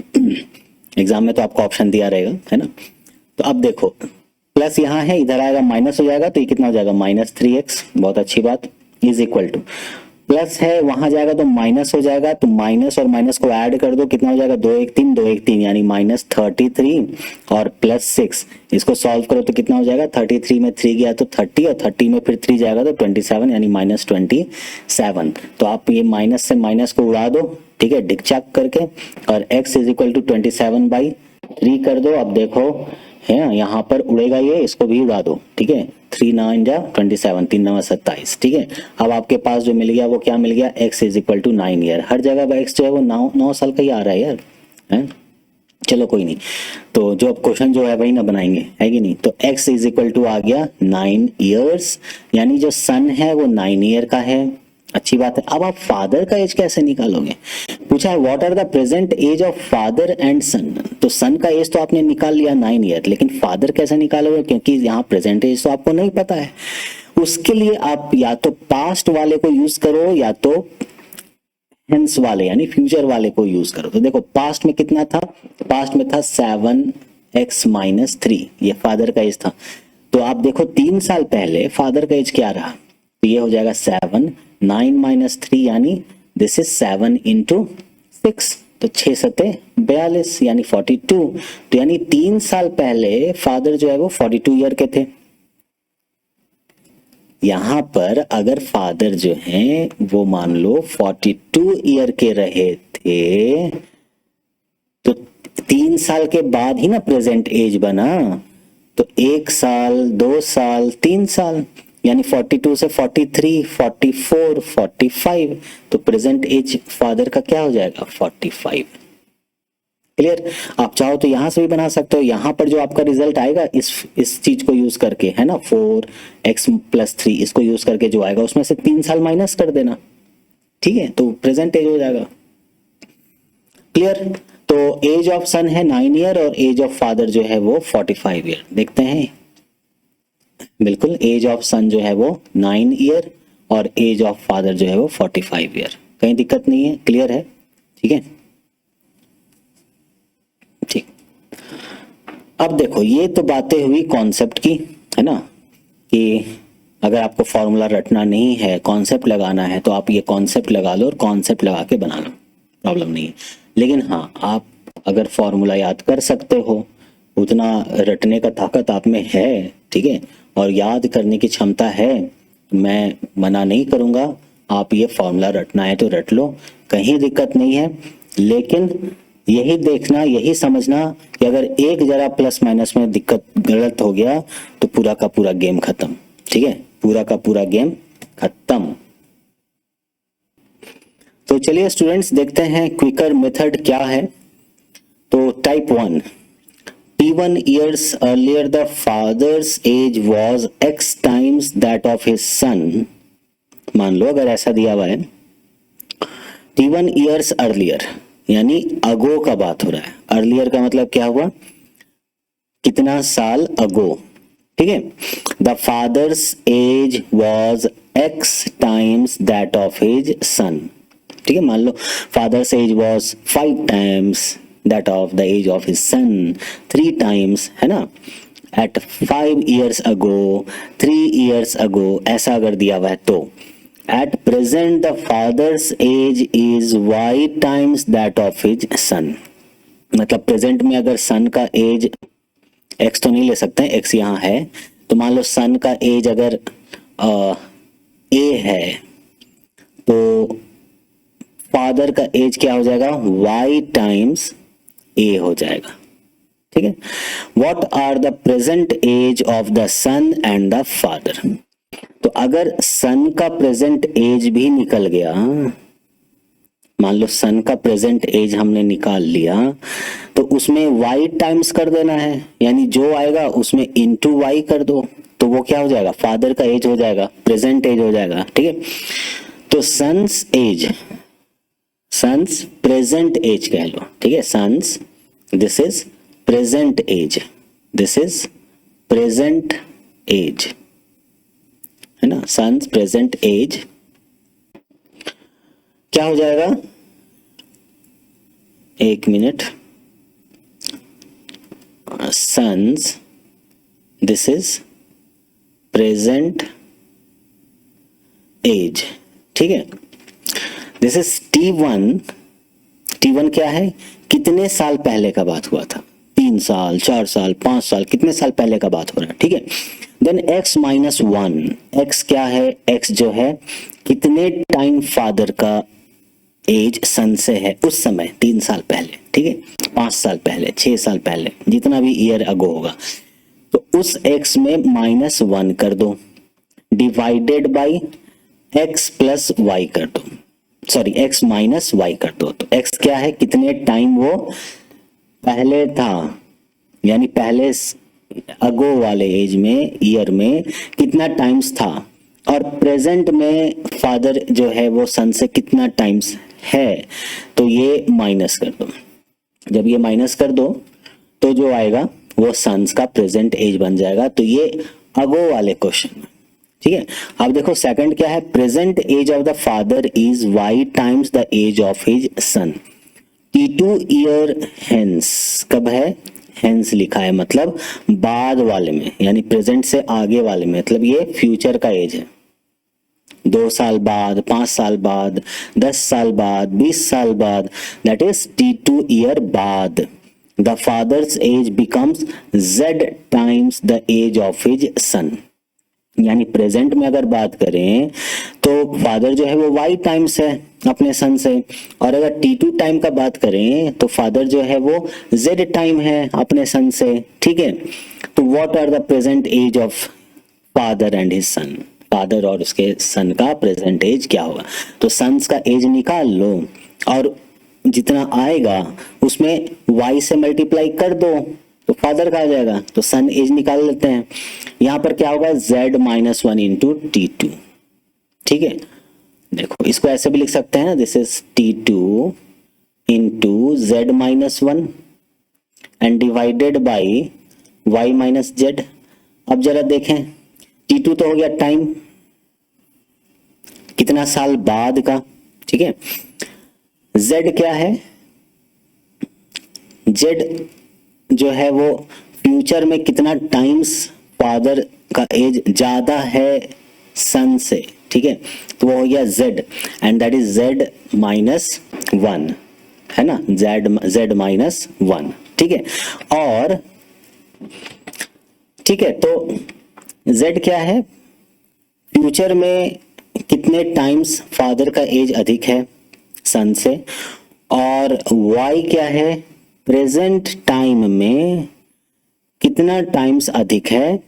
एग्जाम में तो आपको ऑप्शन दिया रहेगा, है ना। तो अब देखो प्लस यहाँ है, इधर आएगा माइनस हो जाएगा, तो ये कितना हो जाएगा -3x, बहुत अच्छी बात, इज इक्वल टू प्लस है, वहां जाएगा तो माइनस हो जाएगा, तो माइनस और माइनस को ऐड कर दो, कितना हो जाएगा 2 1 3 2 1 3, यानी -33 और +6, इसको सॉल्व करो तो कितना हो जाएगा, 33 में 3 गया तो 30, और 30 में फिर 3 जाएगा तो 27, यानी -27। तो आप ये माइनस से माइनस को उड़ा दो, ठीक है, डिकचक करके, और x इज इक्वल टू 27/3 कर दो। अब देखो है ना, यहाँ पर उड़ेगा ये, इसको भी उड़ा दो, ठीक है, 3 9 जा 27, 3 9 27, ठीक है। अब आपके पास जो मिल गया वो क्या मिल गया, x is equal to 9 year. हर जगह x जो है वो 9 साल का ही आ रहा है यार, है? चलो कोई नहीं, तो जो अब क्वेश्चन जो है वही ना बनाएंगे, है कि नहीं। तो x इज इक्वल टू आ गया 9 ईयर्स, यानी जो सन है वो 9 ईयर का है, अच्छी बात है। अब आप फादर का एज कैसे निकालोगे, पूछा है what are the present age of father and son. तो सन का एज तो आपने निकाल लिया 9 ईयर, लेकिन फादर कैसे निकालोगे, क्योंकि यहाँ प्रेजेंट एज तो आपको नहीं पता है। उसके लिए आप या तो पास्ट वाले को यूज करो, या तो हेंस वाले यानी फ्यूचर वाले को यूज करो। तो देखो पास्ट में कितना था, पास्ट में था 7x माइनस 3, ये फादर का एज था। तो आप देखो 3 साल पहले फादर का एज क्या रहा, तो ये हो जाएगा 7 9 माइनस 3, यानी दिस इज 7 इंटू 6, तो 6 सते 42 यानी 42। तो यानी 3 साल पहले फादर जो है वो 42 ईयर के थे। यहां पर अगर फादर जो हैं वो मान लो 42 ईयर के रहे थे, तो 3 साल के बाद ही ना प्रेजेंट एज बना। तो 1 साल 2 साल 3 साल, यानी 42 से 43 44 45, तो प्रेजेंट एज फादर का क्या हो जाएगा 45। क्लियर। आप चाहो तो यहां से भी बना सकते हो, यहां पर जो आपका रिजल्ट आएगा इस चीज को यूज करके, है ना, 4x + 3 इसको यूज करके जो आएगा उसमें से 3 साल माइनस कर देना, ठीक है, तो प्रेजेंट एज हो जाएगा। क्लियर। तो एज ऑफ सन है 9 ईयर और एज ऑफ फादर जो है वो 45 ईयर। देखते हैं, बिल्कुल एज ऑफ सन जो है वो 9 ईयर और एज ऑफ फादर जो है वो 45 ईयर। कहीं दिक्कत नहीं है, क्लियर है, ठीक है, ठीक। अब देखो ये तो बातें हुई कॉन्सेप्ट की, है ना, कि अगर आपको फॉर्मूला रटना नहीं है, कॉन्सेप्ट लगाना है, तो आप ये कॉन्सेप्ट लगा लो और कॉन्सेप्ट लगा के बना लो, प्रॉब्लम नहीं है। लेकिन हाँ, आप अगर फॉर्मूला याद कर सकते हो, उतना रटने का ताकत आप में है, ठीक है, और याद करने की क्षमता है, मैं मना नहीं करूंगा, आप ये फॉर्मूला रटना है तो रट लो, कहीं दिक्कत नहीं है। लेकिन यही देखना, यही समझना कि अगर एक जरा प्लस माइनस में दिक्कत गलत हो गया तो पूरा का पूरा गेम खत्म, ठीक है, पूरा का पूरा गेम खत्म। तो चलिए स्टूडेंट्स देखते हैं क्विकर मेथड क्या है। तो type 1, T1 years earlier the father's age was x times that of his son। मान लो अगर ऐसा दिया हुआ है, T1 years earlier यानी अगो का बात हो रहा है। अर्लियर का मतलब क्या हुआ, कितना साल अगो, ठीक है। The father's age was x times that of his son, ठीक है। मान लो father's age was 5 times that of the age of his son, 3 times, है ना, at 5 years ago, 3 years ago, ऐसा अगर दिया हुआ है तो at present the father's age is y times that of his son। मतलब प्रेजेंट में अगर सन का एज x तो नहीं ले सकते हैं, x यहाँ है, तो मान लो सन का एज अगर a है तो फादर का एज क्या हो जाएगा, y टाइम्स ए हो जाएगा, ठीक है। What are the present age of the son and the father. तो अगर सन का प्रेजेंट एज भी निकल गया, मान लो सन का प्रेजेंट एज हमने निकाल लिया, तो उसमें y टाइम्स कर देना है, यानी जो आएगा उसमें इंटू y कर दो, तो वो क्या हो जाएगा, फादर का एज हो जाएगा, प्रेजेंट एज हो जाएगा। ठीक है, तो son's age, son's present age कह लो। ठीक है, son's, this is present age, this is present age, है ना, सन्स प्रेजेंट एज क्या हो जाएगा, एक minute, son's, this is present age. ठीक है, दिस इज T1, T1 क्या है, कितने साल पहले का बात हुआ था, 3 साल 4 साल 5 साल, कितने साल पहले का बात हो रहा है। ठीक है, देन x माइनस 1, x क्या है, x जो है कितने टाइम फादर का एज सन से है उस समय, 3 साल पहले। ठीक है, 5 साल पहले, 6 साल पहले, जितना भी ईयर अगो होगा, तो उस x में -1 कर दो, डिवाइडेड बाई x प्लस वाई कर दो, सॉरी x माइनस वाई कर दो। तो x क्या है, कितने टाइम वो पहले था, यानी पहले अगो वाले एज में, ईयर में कितना टाइम्स था, और प्रेजेंट में फादर जो है वो सन से कितना टाइम्स है, तो ये माइनस कर दो। जब ये माइनस कर दो तो जो आएगा वो सन्स का प्रेजेंट एज बन जाएगा। तो ये अगो वाले क्वेश्चन में। ठीक है, अब देखो सेकंड क्या है, present age of the father is y times the age of his son, T2 year hence, कब है, हेंस लिखा है मतलब बाद वाले में, यानी प्रेजेंट से आगे वाले में, मतलब ये फ्यूचर का एज है, 2 साल बाद, 5 साल बाद, 10 साल बाद, 20 साल बाद, दैट इज T2 ईयर बाद, the father's age becomes Z times the age of his son. यानी प्रेजेंट में अगर बात करें तो फादर जो है वो y टाइम्स है अपने सन से, और अगर T2 टाइम का बात करें तो फादर जो है वो Z टाइम है अपने सन से। ठीक है, तो what are the present age of father and his son, father और उसके सन का प्रेजेंट एज क्या होगा, तो सन्स का एज निकाल लो और जितना आएगा उसमें y से मल्टीप्लाई कर दो तो फादर का आ जाएगा, तो सन एज निकाल लेते हैं। यहां पर क्या होगा, z माइनस 1 इंटू T2। ठीक है, देखो इसको ऐसे भी लिख सकते हैं ना, this is T2 into z minus 1 and divided by y minus z। अब जरा देखें, T2 तो हो गया टाइम, कितना साल बाद का। ठीक है, Z क्या है, Z जो है वो फ्यूचर में कितना टाइम्स फादर का एज ज्यादा है सन से। ठीक है, तो वो हो गया Z and that is Z minus 1, है ना, Z माइनस 1। ठीक है, और ठीक है, तो Z क्या है, फ्यूचर में कितने टाइम्स फादर का एज अधिक है सन से, और Y क्या है, प्रेजेंट टाइम में कितना टाइम्स अधिक है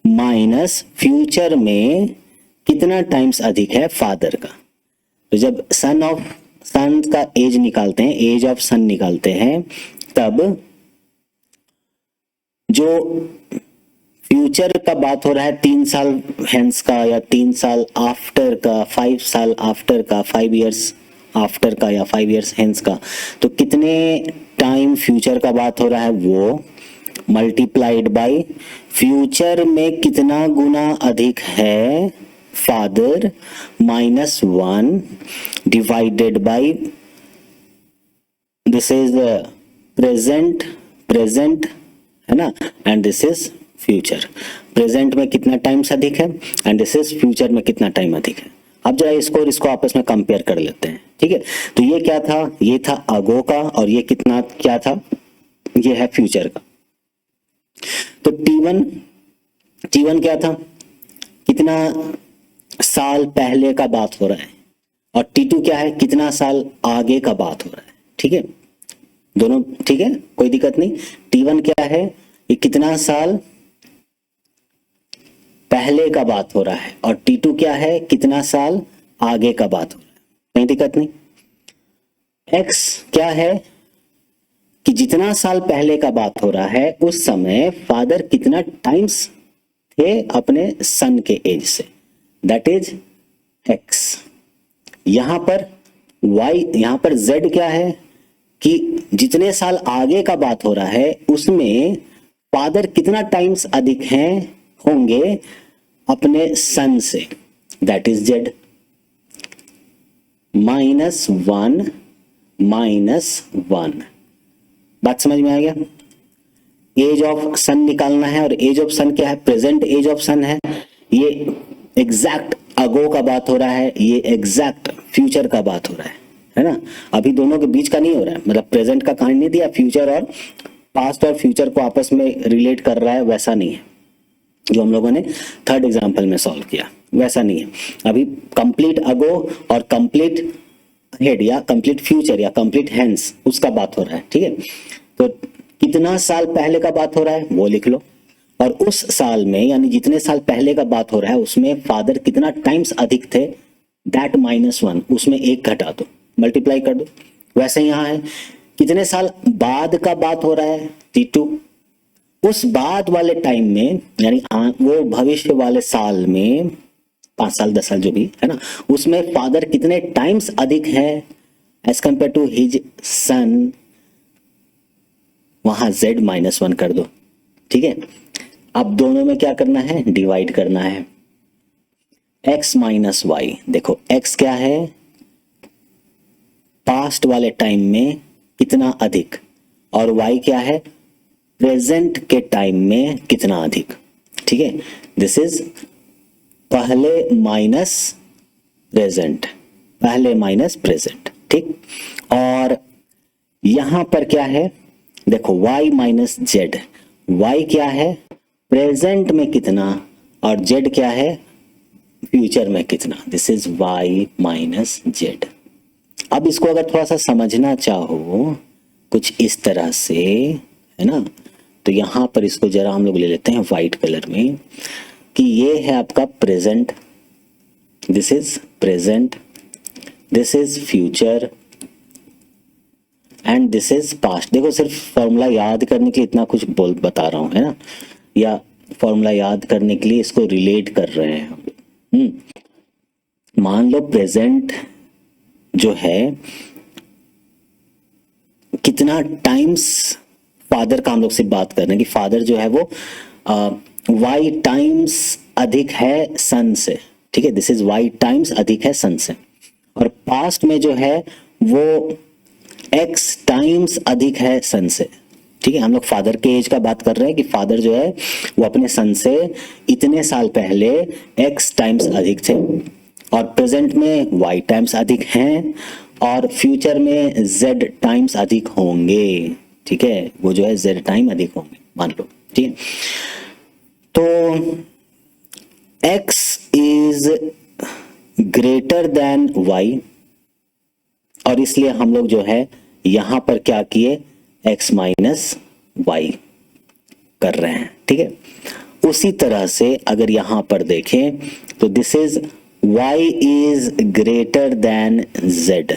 माइनस फ्यूचर में कितना टाइम्स अधिक है फादर का। तो जब सन का एज निकालते हैं, एज ऑफ सन निकालते हैं, तब जो फ्यूचर का बात हो रहा है 3 साल हेंस का, या 3 साल आफ्टर का, 5 साल आफ्टर का, 5 इयर्स आफ्टर का, या 5 इयर्स हेंस का, तो कितने टाइम फ्यूचर का बात हो रहा है वो मल्टीप्लाइड बाय फ्यूचर में कितना गुना अधिक है father minus 1 divided by this is present है ना, and this is future. Present में कितना टाइम्स अधिक है एंड दिस इज फ्यूचर में कितना टाइम अधिक है। अब जरा इसको और इसको आपस में कंपेयर कर लेते हैं। ठीक है, तो ये क्या था, ये था अगो का, और ये कितना क्या था, ये है फ्यूचर का। तो T1 क्या था, कितना साल पहले का बात हो रहा है, और T2 क्या है, कितना साल आगे का बात हो रहा है। ठीक है, दोनों ठीक है, कोई दिक्कत नहीं। T1 क्या है, ये कितना साल पहले का बात हो रहा है, और T2 क्या है, कितना साल आगे का बात हो रहा है, कोई दिक्कत नहीं। एक्स क्या है कि जितना साल पहले का बात हो रहा है उस समय फादर कितना टाइम्स थे अपने सन के एज से, दैट इज एक्स। यहां पर वाई, यहां पर जेड क्या है कि जितने साल आगे का बात हो रहा है उसमें फादर कितना टाइम्स अधिक हैं होंगे अपने सन से, दैट इज जेड। -1 -1, बात समझ में आ गया? एज ऑफ सन निकालना है और एज ऑफ सन क्या है? प्रेजेंट एज ऑफ सन है। ये एग्जैक्ट अगो का बात हो रहा है, ये एग्जैक्ट फ्यूचर का बात हो रहा है ना? अभी दोनों के बीच का नहीं हो रहा है, मतलब प्रेजेंट का कहानी नहीं दिया, फ्यूचर और पास्ट और फ्यूचर को आपस में रिलेट कर रहा है, वैसा नहीं है जो हम लोगों ने थर्ड एग्जाम्पल में सॉल्व किया, वैसा नहीं है। अभी कंप्लीट अगो और कंप्लीट हेड या कंप्लीट फ्यूचर या कंप्लीट हेंस उसका बात हो रहा है, ठीक है? तो कितना साल पहले का बात हो रहा है वो लिख लो, और उस साल में यानी जितने साल पहले का बात हो रहा है उसमें फादर कितना टाइम्स अधिक थे, दैट -1, उसमें एक घटा दो, मल्टीप्लाई कर दो। वैसे यहां है कितने साल बाद का बात हो रहा है, T2, उस बाद वाले टाइम में यानी वो भविष्य वाले साल में 5 साल 10 साल जो भी है ना, उसमें फादर कितने टाइम्स अधिक है age compare to his son, वहां z -1 कर दो, ठीक है? अब दोनों में क्या करना है? डिवाइड करना है। x माइनस वाई, देखो x क्या है पास्ट वाले टाइम में कितना अधिक, और y क्या है प्रेजेंट के टाइम में कितना अधिक, ठीक है? दिस इज पहले माइनस प्रेजेंट, पहले माइनस प्रेजेंट, ठीक? और यहां पर क्या है देखो y माइनस जेड, y क्या है प्रेजेंट में कितना और z क्या है फ्यूचर में कितना, this is y minus Z. अब इसको अगर थोड़ा सा समझना चाहो कुछ इस तरह से, है ना, तो यहां पर इसको जरा हम लोग ले लेते हैं व्हाइट कलर में कि ये है आपका present, this is present, this is future and this is past. देखो सिर्फ फॉर्मूला याद करने के लिए इतना कुछ बता रहा हूं, है ना, या फॉर्मूला याद करने के लिए इसको रिलेट कर रहे हैं हम। मान लो प्रेजेंट जो है कितना टाइम्स फादर का हम लोग से बात कर रहे हैं कि फादर जो है वो y टाइम्स अधिक है सन से, ठीक है? दिस इज y टाइम्स अधिक है सन से, और पास्ट में जो है वो x टाइम्स अधिक है सन से, ठीक है? हम लोग फादर के एज का बात कर रहे हैं कि फादर जो है वो अपने सन से इतने साल पहले x टाइम्स अधिक थे, और प्रेजेंट में y टाइम्स अधिक हैं, और फ्यूचर में z टाइम्स अधिक होंगे, ठीक है? वो जो है z टाइम अधिक होंगे मान लो, ठीक है? तो x is greater than y, और इसलिए हम लोग जो है यहां पर क्या किए x माइनस वाई कर रहे हैं, ठीक है? उसी तरह से अगर यहां पर देखें तो this is y is greater than z,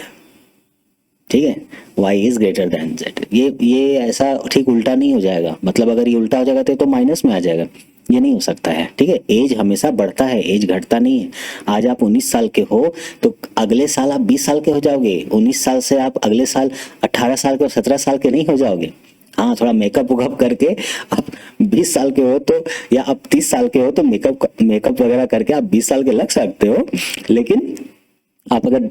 ठीक है? y is greater than z। ये ऐसा ठीक उल्टा नहीं हो जाएगा, मतलब अगर ये उल्टा हो जाएगा तो माइनस में आ जाएगा, ये नहीं हो सकता है, ठीक है? एज हमेशा बढ़ता है, एज घटता नहीं है। आज आप 19 साल के हो तो अगले साल आप 20 साल के हो जाओगे, 19 साल से आप अगले साल 18 साल के और 17 साल के नहीं हो जाओगे। हाँ, थोड़ा मेकअप वुकअप करके आप 20 साल के हो तो, या आप 30 साल के हो तो मेकअप वगैरह करके आप 20 साल के लग सकते हो, लेकिन आप अगर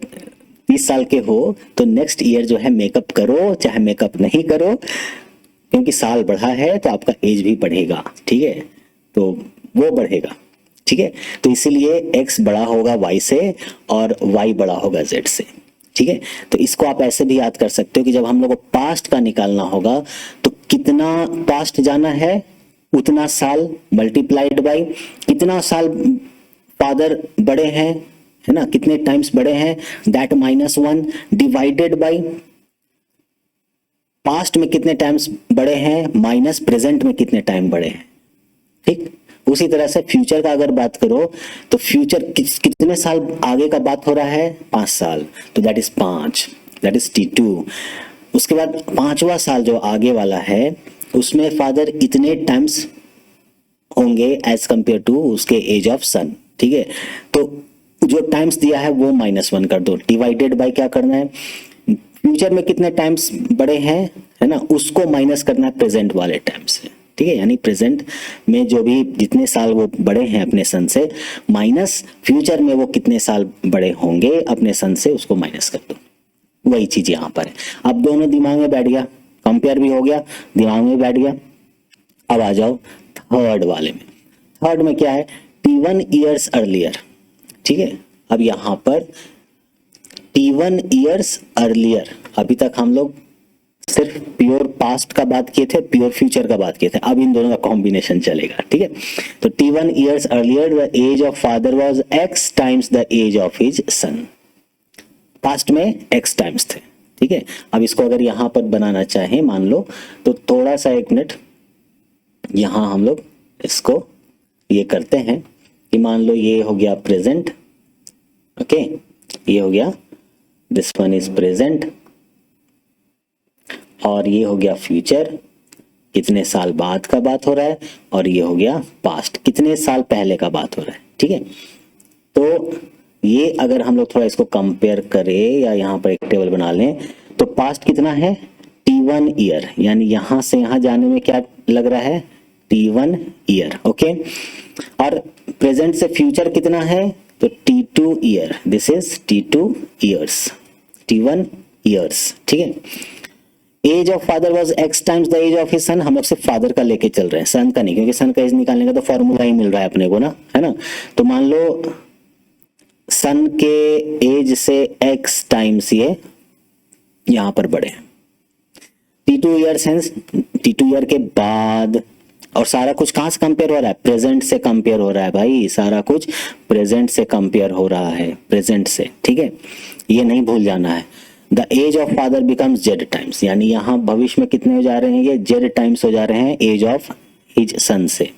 30 साल के हो तो नेक्स्ट ईयर जो है मेकअप करो चाहे मेकअप नहीं करो, क्योंकि साल बढ़ा है तो आपका एज भी बढ़ेगा, ठीक है? तो वो बढ़ेगा, ठीक है? तो इसीलिए x बड़ा होगा y से और y बड़ा होगा z से, ठीक है? तो इसको आप ऐसे भी याद कर सकते हो कि जब हम लोग को पास्ट का निकालना होगा तो कितना पास्ट जाना है उतना साल मल्टीप्लाइड बाय कितना साल फादर बड़े हैं, है ना, कितने टाइम्स बड़े हैं, दैट -1 डिवाइडेड बाय पास्ट में कितने टाइम्स बड़े हैं माइनस प्रेजेंट में कितने टाइम बड़े हैं, ठीक? उसी तरह से फ्यूचर का अगर बात करो तो फ्यूचर कितने साल आगे का बात हो रहा है 5 साल, तो that is 5, that is T2। उसके बाद 5वां साल जो आगे वाला है उसमें फादर इतने टाइम्स होंगे एज कंपेयर टू उसके एज ऑफ सन, ठीक है। तो जो टाइम्स दिया है वो -1 कर दो, डिवाइडेड बाय क्या करना है, फ्यूचर में कितने टाइम्स बड़े हैं, है ना, उसको माइनस करना है प्रेजेंट वाले टाइम से, ठीक है। यानी प्रेजेंट में जो भी जितने साल वो बड़े हैं अपने सन से, माइनस फ्यूचर में वो कितने साल बड़े होंगे अपने सन से, उसको माइनस कर दो। वही चीज यहाँ पर है। अब दोनों दिमाग में बैठ गया, कंपेयर भी हो गया, दिमाग में बैठ गया। अब आ जाओ थर्ड वाले में। थर्ड में क्या है, T1 ईयर्स अर्लियर, ठीक है। अब यहां पर T1 ईयर्स अर्लियर, अभी तक हम लोग सिर्फ प्योर पास्ट का बात किए थे, प्योर फ्यूचर का बात किए थे, अब इन दोनों का कॉम्बिनेशन चलेगा, ठीक है। तो T1 years earlier the age of father was x times the age of his son. Past में x टाइम्स थे, ठीक है। अब इसको अगर यहां पर बनाना चाहें मान लो, तो थोड़ा सा 1 मिनट यहां हम लोग इसको ये करते हैं कि मान लो ये हो गया प्रेजेंट, ओके, ये हो गया, दिस वन इज प्रेजेंट, और ये हो गया फ्यूचर, कितने साल बाद का बात हो रहा है, और ये हो गया पास्ट, कितने साल पहले का बात हो रहा है, ठीक है। तो ये अगर हम लोग थोड़ा इसको कंपेयर करें या यहाँ पर एक टेबल बना लें, तो पास्ट कितना है T1 ईयर, यानी यहां से यहां जाने में क्या लग रहा है T1 ईयर, ओके। और प्रेजेंट से फ्यूचर कितना है, तो T2 year, this is T2 years, T1 years, ठीक है। Age of father was x times the age of his son, हम लोग सिर्फ फादर का लेके चल रहे हैं, सन का नहीं, क्योंकि सन का एज निकालने का तो फॉर्मूला ही मिल रहा है अपने को ना, है ना। तो मान लो सन के एज से x टाइम्स ये यहां पर बड़े हैं, T2 year sense T2 year के बाद, और सारा कुछ कहां से कंपेयर हो रहा है, प्रेजेंट से कंपेयर हो रहा है भाई, सारा कुछ प्रेजेंट से कंपेयर हो रहा है, प्रेजेंट से, ठीक है, ये नहीं भूल जाना है। The age of father becomes z times, यानी यहां भविष्य में कितने हो जा रहे हैं, ये z टाइम्स हो जा रहे हैं एज ऑफ हिज सन से,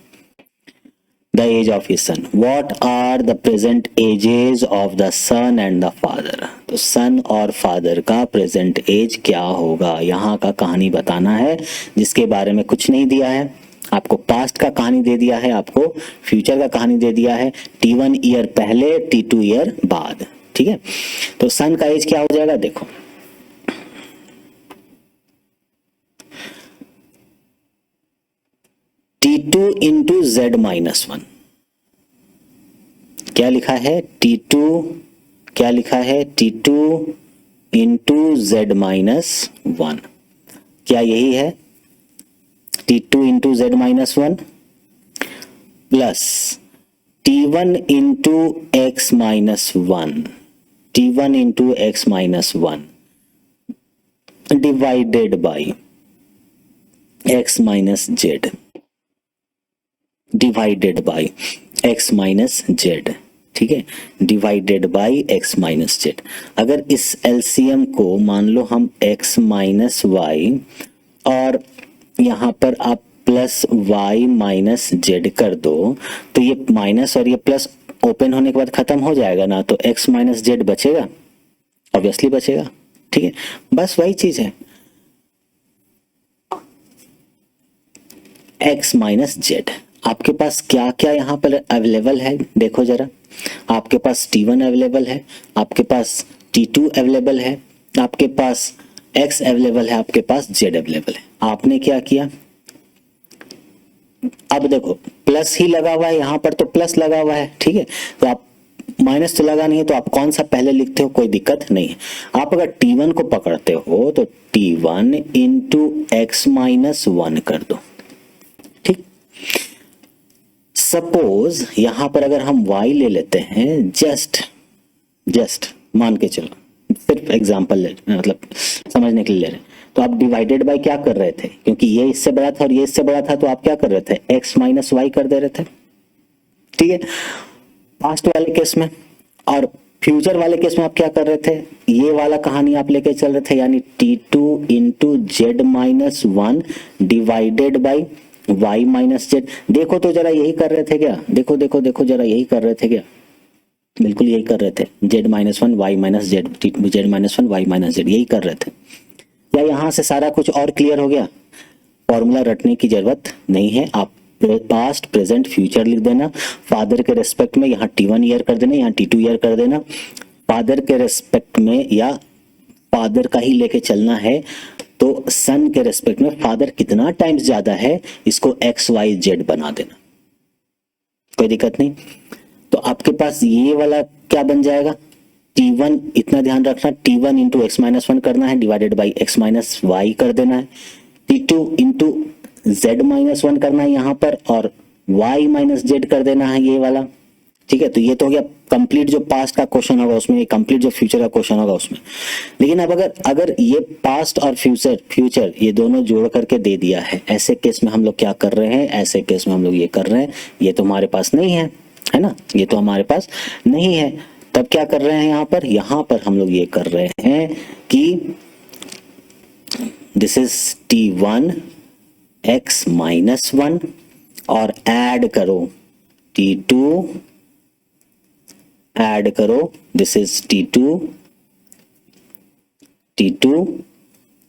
the age of his son. What are the present ages of the son and the father, तो सन और फादर का प्रेजेंट एज क्या होगा, यहाँ का कहानी बताना है, जिसके बारे में कुछ नहीं दिया है आपको। पास्ट का कहानी दे दिया है आपको, फ्यूचर का कहानी दे दिया है, T1 ईयर पहले T2 ईयर बाद, ठीक है। तो सन का एज क्या हो जाएगा, देखो T2 इंटू Z -1, क्या लिखा है T2, क्या लिखा है T2 इंटू Z -1, क्या यही है T2 into Z -1 plus T1 into X -1, T1 into X -1 divided by X -Z, divided by X -Z, ठीक है, डिवाइडेड बाई X -Z। अगर इस LCM को मान लो हम X -Y और यहाँ पर आप प्लस Y -Z कर दो, तो ये माइनस और ये प्लस ओपन होने के बाद खत्म हो जाएगा ना, तो X -Z बचेगा, ऑब्वियसली बचेगा, ठीक है। बस वही चीज है, X -Z। आपके पास क्या क्या यहाँ पर अवेलेबल है, देखो जरा, आपके पास T1 अवेलेबल है, आपके पास T2 अवेलेबल है, आपके पास X अवेलेबल है, आपके पास Z अवेलेबल है। आपने क्या किया, अब देखो प्लस ही लगा हुआ है यहाँ पर, तो प्लस लगा हुआ है, ठीक है। तो आप माइनस तो लगा नहीं है, तो आप कौन सा पहले लिखते हो, कोई दिक्कत नहीं है। आप अगर T1 को पकड़ते हो तो T1 इंटू X -1 कर दो, ठीक। सपोज यहां पर अगर हम y ले लेते हैं, जस्ट मान के चलो, सिर्फ एग्जांपल ले, मतलब समझने के लिए ले रहे हैं, तो आप डिवाइडेड बाय क्या कर रहे थे, क्योंकि ये इससे बड़ा था और ये इससे बड़ा था, तो आप क्या कर रहे थे, X -Y कर दे रहे थे, ठीक है, पास्ट वाले केस में। और फ्यूचर वाले केस में आप क्या कर रहे थे, ये वाला कहानी आप लेके चल रहे थे, यानी T2 into Z -1 divided by Y -Z। देखो तो जरा यही कर रहे थे क्या, देखो देखो देखो जरा यही कर रहे थे क्या, बिल्कुल यही कर रहे थे, z-1 y minus Z, z-1 y minus Z, यही कर रहे थे। या यहाँ से सारा कुछ और क्लियर हो गया, फॉर्मूला रटने की जरूरत नहीं है, आप पास्ट प्रेजेंट फ्यूचर लिख देना। फादर के रेस्पेक्ट में यहाँ t1 ईयर कर देना, यहाँ t2 ईयर कर देना। फादर के रेस्पेक्ट में या फादर का ही लेके चलना है तो सन के रेस्पेक्ट में फादर कितना टाइम्स ज्यादा है इसको एक्स वाई जेड बना देना, कोई दिक्कत नहीं। तो आपके पास ये वाला क्या बन जाएगा, t1, इतना ध्यान रखना, t1 into x minus one करना है divided by x minus y कर देना है, t2 into Z minus one करना है यहाँ पर और y माइनस जेड कर देना है ये वाला, ठीक है। तो ये तो हो गया कंप्लीट जो पास्ट का क्वेश्चन होगा उसमें, कंप्लीट जो फ्यूचर का क्वेश्चन होगा उसमें। लेकिन अब अगर ये पास्ट और फ्यूचर ये दोनों जोड़ करके दे दिया है, ऐसे केस में हम लोग क्या कर रहे हैं, ऐसे केस में हम लोग ये कर रहे हैं, ये तो हमारे पास नहीं है ना, ये तो हमारे पास नहीं है। तब क्या कर रहे हैं यहाँ पर हम लोग ये कर रहे हैं कि this is t1 x minus one और ऐड करो t2, ऐड करो this is t2,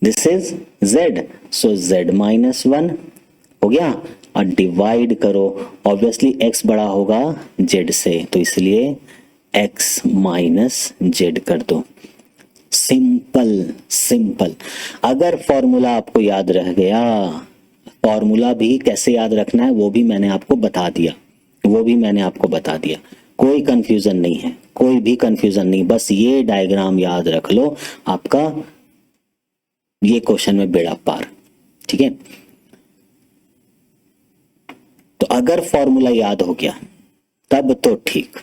this is z, so z minus one हो गया और डिवाइड करो, ऑब्वियसली x बड़ा होगा z से तो इसलिए x माइनस जेड कर दो। सिंपल। अगर फॉर्मूला आपको याद रह गया, फॉर्मूला भी कैसे याद रखना है वो भी मैंने आपको बता दिया, कोई कंफ्यूजन नहीं है, कोई भी कंफ्यूजन नहीं, बस ये डायग्राम याद रख लो, आपका ये क्वेश्चन में बेड़ा पार, ठीक है। तो अगर फॉर्मूला याद हो गया तब तो ठीक,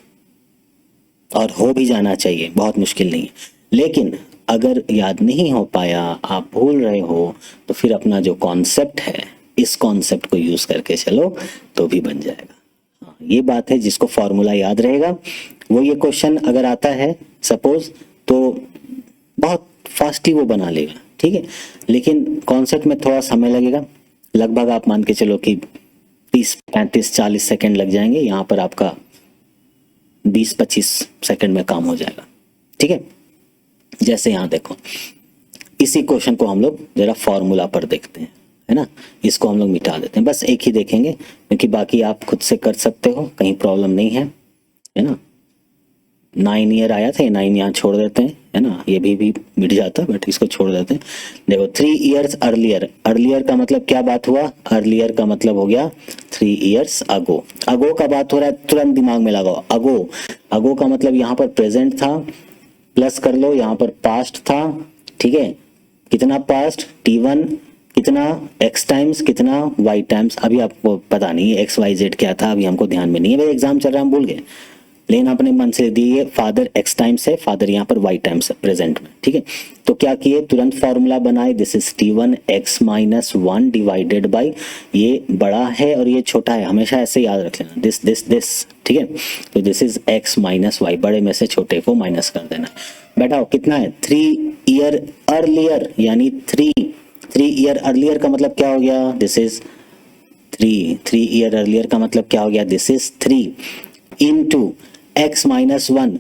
और हो भी जाना चाहिए, बहुत मुश्किल नहीं है। लेकिन अगर याद नहीं हो पाया, आप भूल रहे हो, तो फिर अपना जो कॉन्सेप्ट है इस कॉन्सेप्ट को यूज करके चलो तो भी बन जाएगा। ये बात है, जिसको फॉर्मूला याद रहेगा वो ये क्वेश्चन अगर आता है सपोज तो बहुत फास्टली वो बना लेगा, ठीक है। लेकिन कॉन्सेप्ट में थोड़ा समय लगेगा, लगभग आप मान के चलो कि 30, 35, 40 सेकंड लग जाएंगे, यहाँ पर आपका 20-25 सेकंड में काम हो जाएगा, ठीक है। जैसे यहाँ देखो, इसी क्वेश्चन को हम लोग जरा फॉर्मूला पर देखते हैं, है ना, इसको हम लोग मिटा देते हैं, बस एक ही देखेंगे क्योंकि बाकी आप खुद से कर सकते हो, कहीं प्रॉब्लम नहीं है ना। 9 ईयर आया था, 9 यहाँ छोड़ देते हैं, है ना, ये भी मिट जाता बट इसको छोड़ देते हैं। देखो 3 इयर्स अर्लियर का मतलब क्या बात हुआ, अर्लियर का मतलब हो गया 3 इयर्स अगो का बात हो रहा है, तुरंत दिमाग में लगाओ, अगो का मतलब यहाँ पर प्रेजेंट था, प्लस कर लो यहाँ पर पास्ट था, ठीक है। कितना पास्ट, t1 कितना x टाइम्स, कितना y टाइम्स, अभी आपको पता नहीं है x y z क्या था, अभी हमको ध्यान में नहीं है, भाई एग्जाम चल रहा है हम भूल गए, लेकिन अपने मन से दिए फादर x टाइम्स है, फादर यहाँ पर y टाइम्स है प्रेजेंट में, ठीक है। तो क्या किए, तुरंत फॉर्मूला बनाए, this is t1 x minus one divided by, ये बड़ा है और ये छोटा है, हमेशा ऐसे याद रख लेना, दिस, ठीक है। तो this is x minus y, बड़े में से छोटे को माइनस कर देना है। बैठाओ कितना है, 3 ईयर अर्लियर, यानी 3 ईयर अर्लियर का मतलब क्या हो गया, दिस इज 3 ईयर अर्लियर का मतलब क्या हो गया, this is 3 into x minus one,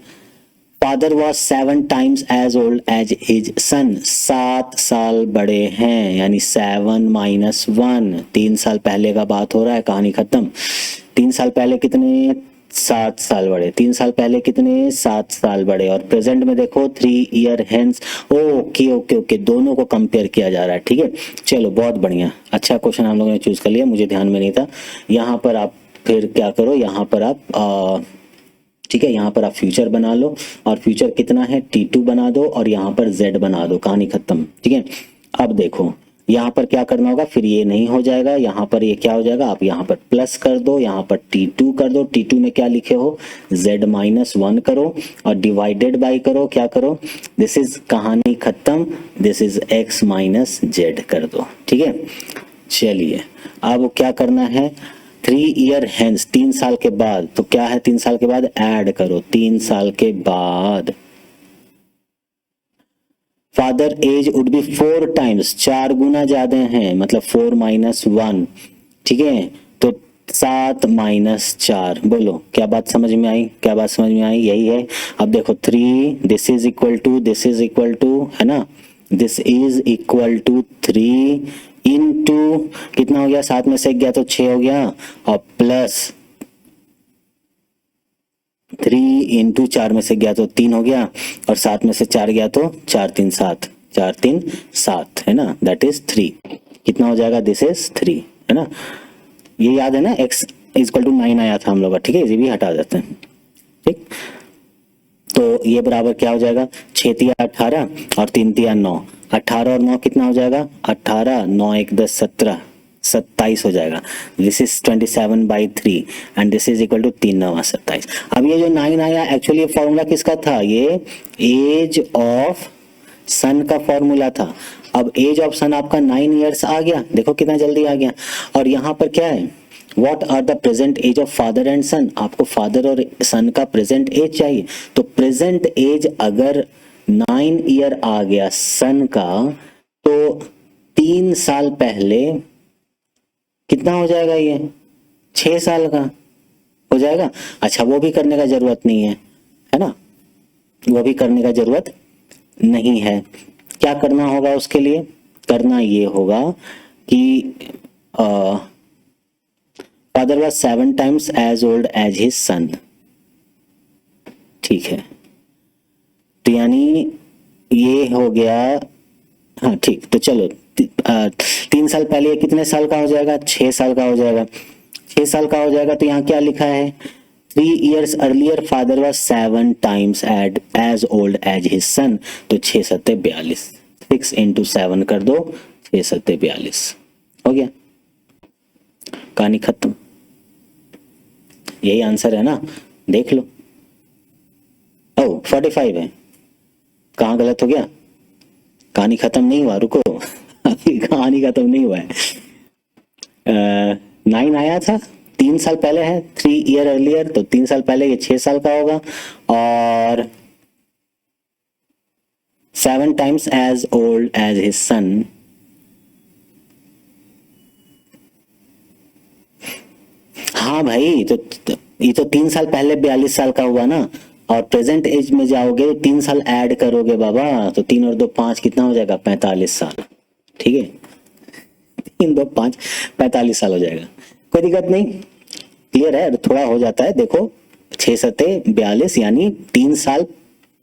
father was 7 times age old age his son, 7 साल बड़े हैं, यानी 7 माइनस 1, 3 साल पहले का बात हो रहा है, कहानी खत्म। 3 साल पहले कितने, 7 साल बड़े, 3 साल पहले कितने, 7 साल बड़े, और प्रेजेंट में देखो 3 ईयर हेंस। ओके, दोनों को कंपेयर किया जा रहा है, ठीक है। चलो बहुत बढ़िया, अच्छा क्वेश्चन हम लोगों ने चूज कर लिया, मुझे ध्यान में नहीं था। यहाँ पर आप फिर क्या करो, यहाँ पर आप ठीक है, यहाँ पर आप फ्यूचर बना लो, और फ्यूचर कितना है, t2 बना दो, और यहाँ पर z बना दो, कहानी खत्म, ठीक है। अब देखो यहाँ पर क्या करना होगा, फिर ये नहीं हो जाएगा, यहाँ पर ये क्या हो जाएगा, आप यहाँ पर प्लस कर दो, यहाँ पर t2 कर दो, t2 में क्या लिखे हो, z माइनस वन करो और डिवाइडेड बाई करो, क्या करो, दिस इज कहानी खत्म, this is x minus Z कर दो, ठीक है। चलिए अब क्या करना है, 3 ईयर हेंस, 3 साल के बाद, तो क्या है 3 साल के बाद, ऐड करो 3 साल के बाद, father age would be 4 times, 4 गुना ज्यादा हैं, मतलब 4 माइनस 1, ठीक है। तो 7 माइनस 4, बोलो क्या बात समझ में आई, क्या बात समझ में आई, यही है। अब देखो 3, this is equal to, this is equal to, है ना, this is equal to 3 into कितना हो गया, 7 में से 1 गया तो 6 हो गया, और प्लस 3 इंटू 4 में से गया तो 3 हो गया, और 7 में से 4 गया तो 4 3 7, 4 3 7, है ना, दैट इज 3। कितना हो जाएगा, दिस इज 3, है ना। ये याद है ना, x इक्वल टू 9 आया था हम लोग का, ठीक है, ये भी हटा देते हैं, ठीक। तो ये बराबर क्या हो जाएगा, 6 तिया 18 और 3 तिया 9, 18 और 9 कितना हो जाएगा, 18, 9 1 10 17, 27 हो जाएगा। This is 27/3 and this is equal to 3 9 27। अब ये जो 9 आया, एक्चुअली ये फॉर्मूला किसका था, ये एज ऑफ सन का फॉर्मूला था। अब एज ऑफ सन आपका 9 इयर्स आ गया, देखो कितना जल्दी आ गया। और यहाँ पर क्या है, what are the present age of father and son, आपको फादर और सन का प्रेजेंट एज चाहिए। तो प्रेजेंट एज अगर 9 ईयर आ गया सन का, तो 3 साल पहले कितना हो जाएगा, ये 6 साल का हो जाएगा। अच्छा, वो भी करने का जरूरत नहीं है ना, वो भी करने का जरूरत नहीं है। क्या करना होगा उसके लिए, करना ये होगा कि father was 7 times age old age his son, ठीक है। तो यानी ये हो गया, हाँ ठीक, तो चलो 3 साल पहले कितने साल का हो जाएगा, 6 साल का हो जाएगा, 6 साल का हो जाएगा। तो यहाँ क्या लिखा है, 3 years earlier father was 7 times as old as his son, तो 6 सत्ते 42, 6 into 7 कर दो, 6 सत्ते 42 हो गया, कहानी खत्म। यही आंसर है ना, देख लो। ओ 45 है, कहाँ गलत हो गया, कहानी खत्म नहीं हुआ, रुको अभी कहानी खत्म नहीं हुआ है। 9 आया था 3 साल पहले है, 3 ईयर अर्लियर, तो 3 साल पहले ये 6 साल का होगा, और 7 times age old age his son, हाँ भाई, तो ये तो 3 साल पहले 42 साल का हुआ ना, और प्रेजेंट एज में जाओगे तो 3 साल ऐड करोगे बाबा, तो 3 और 2 5 कितना हो जाएगा, 45 साल, ठीक है, 3 2 5 45 साल हो जाएगा, कोई दिक्कत नहीं, क्लियर है। थोड़ा हो जाता है, देखो 6 सत्ते 42, यानी 3 साल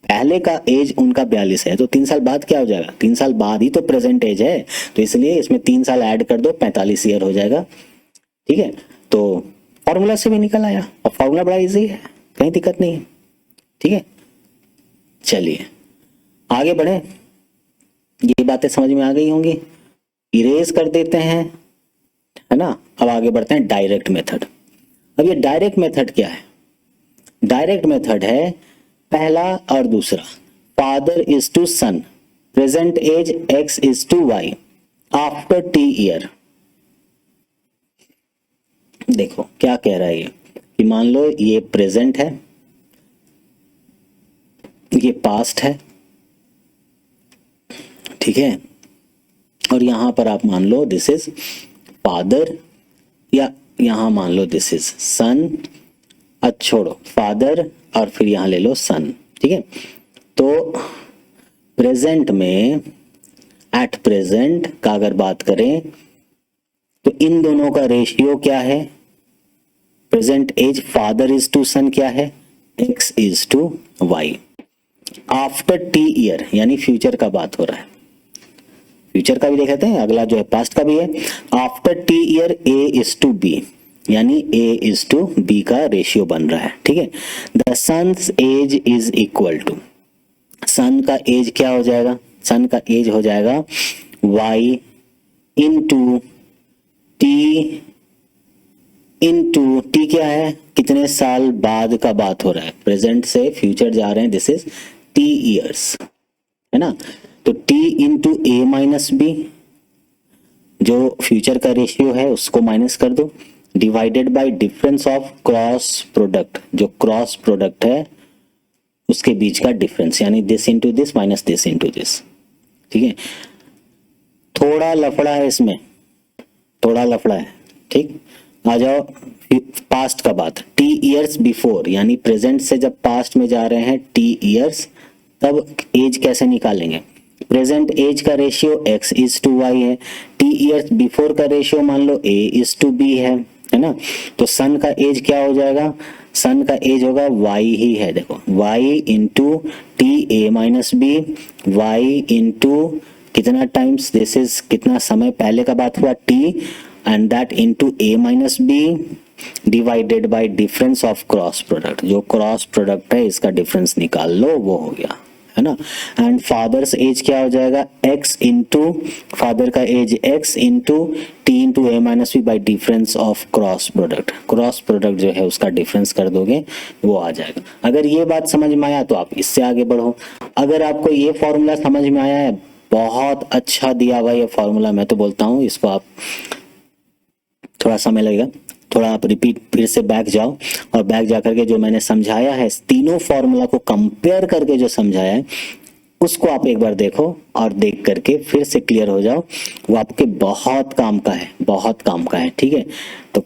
पहले का एज उनका 42 है, तो 3 साल बाद क्या हो जाएगा, 3 साल बाद ही तो प्रेजेंट एज है, तो इसलिए इसमें 3 साल ऐड कर दो, 45 ईयर हो जाएगा, ठीक है। तो फॉर्मूला से भी निकल आया, और फॉर्मूला बड़ा इजी है, कहीं दिक्कत नहीं है, ठीक है। चलिए आगे बढ़े, ये बातें समझ में आ गई होंगी, इरेज कर देते हैं, है ना। अब आगे बढ़ते हैं डायरेक्ट मेथड। अब ये डायरेक्ट मेथड क्या है, डायरेक्ट मेथड है पहला और दूसरा, father is to son, present age x is to y after t year. देखो क्या कह रहा है ये, कि मान लो ये प्रेजेंट है, ये पास्ट है, ठीक है, और यहां पर आप मान लो दिस इज फादर, या यहां मान लो दिस इज सन, छोड़ो फादर और फिर यहां ले लो सन, ठीक है। तो प्रेजेंट में, एट प्रेजेंट का अगर बात करें तो इन दोनों का रेशियो क्या है, present age father is to son क्या है, x is to y। After t year यानी फ्यूचर का बात हो रहा है, फ्यूचर का भी देख लेते हैं, अगला जो है पास्ट का भी है। After t year a is to b, यानी a इज टू b का रेशियो बन रहा है, ठीक है। The son's age is equal to, son का एज क्या हो जाएगा, सन का एज हो जाएगा y इंटू t क्या है, कितने साल बाद का बात हो रहा है, प्रेजेंट से फ्यूचर जा रहे हैं, दिस इज t ईयर्स, है ना। तो t into a minus b, जो फ्यूचर का रेशियो है उसको माइनस कर दो, divided by difference of cross product, जो क्रॉस प्रोडक्ट है उसके बीच का डिफरेंस, यानी this into this minus this into this, ठीक है। थोड़ा लफड़ा है इसमें, थोड़ा लफड़ा है, ठीक। आ जाओ पास्ट का बात, टी ईयर्स बिफोर, यानी प्रेजेंट से जब पास्ट में जा रहे हैं टी ईयर्स, तब एज कैसे निकालेंगे। प्रेजेंट एज का ratio x is to y है, टी ईयर्स बिफोर का रेशियो मान लो a इज टू b है ना। तो सन का एज क्या हो जाएगा, सन का एज होगा y ही है, देखो y into t a minus b, y into कितना टाइम्स, दिस इज कितना समय पहले का बात हुआ t, and that into a minus b divided by difference of cross product, जो क्रॉस प्रोडक्ट है इसका डिफरेंस निकाल लो, वो हो गया है ना। एंड फादर्स एज क्या हो जाएगा, x इंटू फादर का age x into T into A minus B by difference of cross product, cross product जो है उसका डिफरेंस कर दोगे वो आ जाएगा। अगर ये बात समझ में आया तो आप इससे आगे बढ़ो। अगर आपको ये फॉर्मूला समझ में आया है, बहुत अच्छा दिया हुआ ये फॉर्मूला, मैं तो बोलता हूँ इसको आप थोड़ा समय लगेगा, थोड़ा आप रिपीट फिर से बैक जाओ और बैक जाकर के जो मैंने समझाया है, तीनों फॉर्मूला को कंपेयर करके जो समझाया है उसको आप एक बार देखो और देख करके फिर से क्लियर हो जाओ, वो आपके बहुत काम का है, बहुत काम का है, ठीक है। तो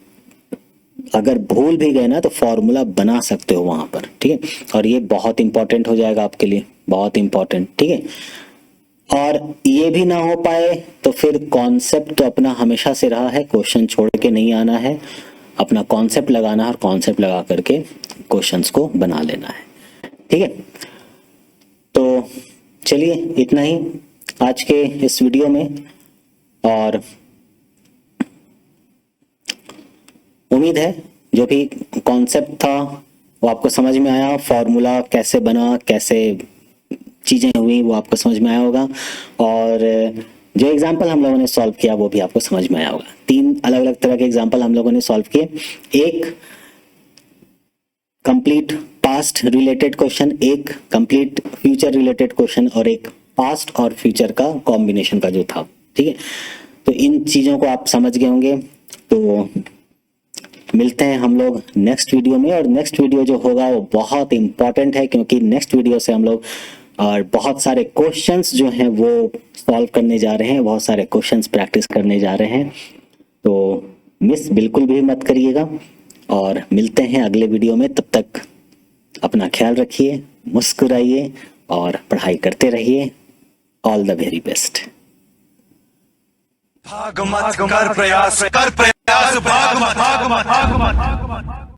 अगर भूल भी गए ना तो फॉर्मूला बना सकते हो वहां पर, ठीक है, और ये बहुत इंपॉर्टेंट हो जाएगा आपके लिए, बहुत इंपॉर्टेंट, ठीक है। और ये भी ना हो पाए तो फिर कॉन्सेप्ट तो अपना हमेशा से रहा है, क्वेश्चन छोड़ के नहीं आना है, अपना कॉन्सेप्ट लगाना है और कॉन्सेप्ट लगा करके क्वेश्चंस को बना लेना है, ठीक है। तो चलिए इतना ही आज के इस वीडियो में, और उम्मीद है जो भी कॉन्सेप्ट था वो आपको समझ में आया, फॉर्मूला कैसे बना, कैसे चीजें हुई वो आपको समझ में आया होगा, और जो एग्जाम्पल हम लोगों ने सॉल्व किया वो भी आपको समझ में आया होगा। 3 अलग अलग तरह के एग्जाम्पल हम लोगों ने सॉल्व किए, एक कंप्लीट पास्ट रिलेटेड क्वेश्चन, एक कंप्लीट फ्यूचर रिलेटेड क्वेश्चन, और एक पास्ट और फ्यूचर का कॉम्बिनेशन का जो था, ठीक है। तो इन चीजों को आप समझ गए होंगे। तो मिलते हैं हम लोग नेक्स्ट वीडियो में, और नेक्स्ट वीडियो जो होगा वो बहुत इंपॉर्टेंट है, क्योंकि नेक्स्ट वीडियो से हम लोग और बहुत सारे क्वेश्चंस जो हैं वो सॉल्व करने जा रहे हैं, बहुत सारे क्वेश्चंस प्रैक्टिस करने जा रहे हैं। तो मिस बिल्कुल भी मत करिएगा, और मिलते हैं अगले वीडियो में। तब तक अपना ख्याल रखिए, मुस्कुराइए और पढ़ाई करते रहिए। All the very best. भाग मत, कर प्रयास, भाग मत।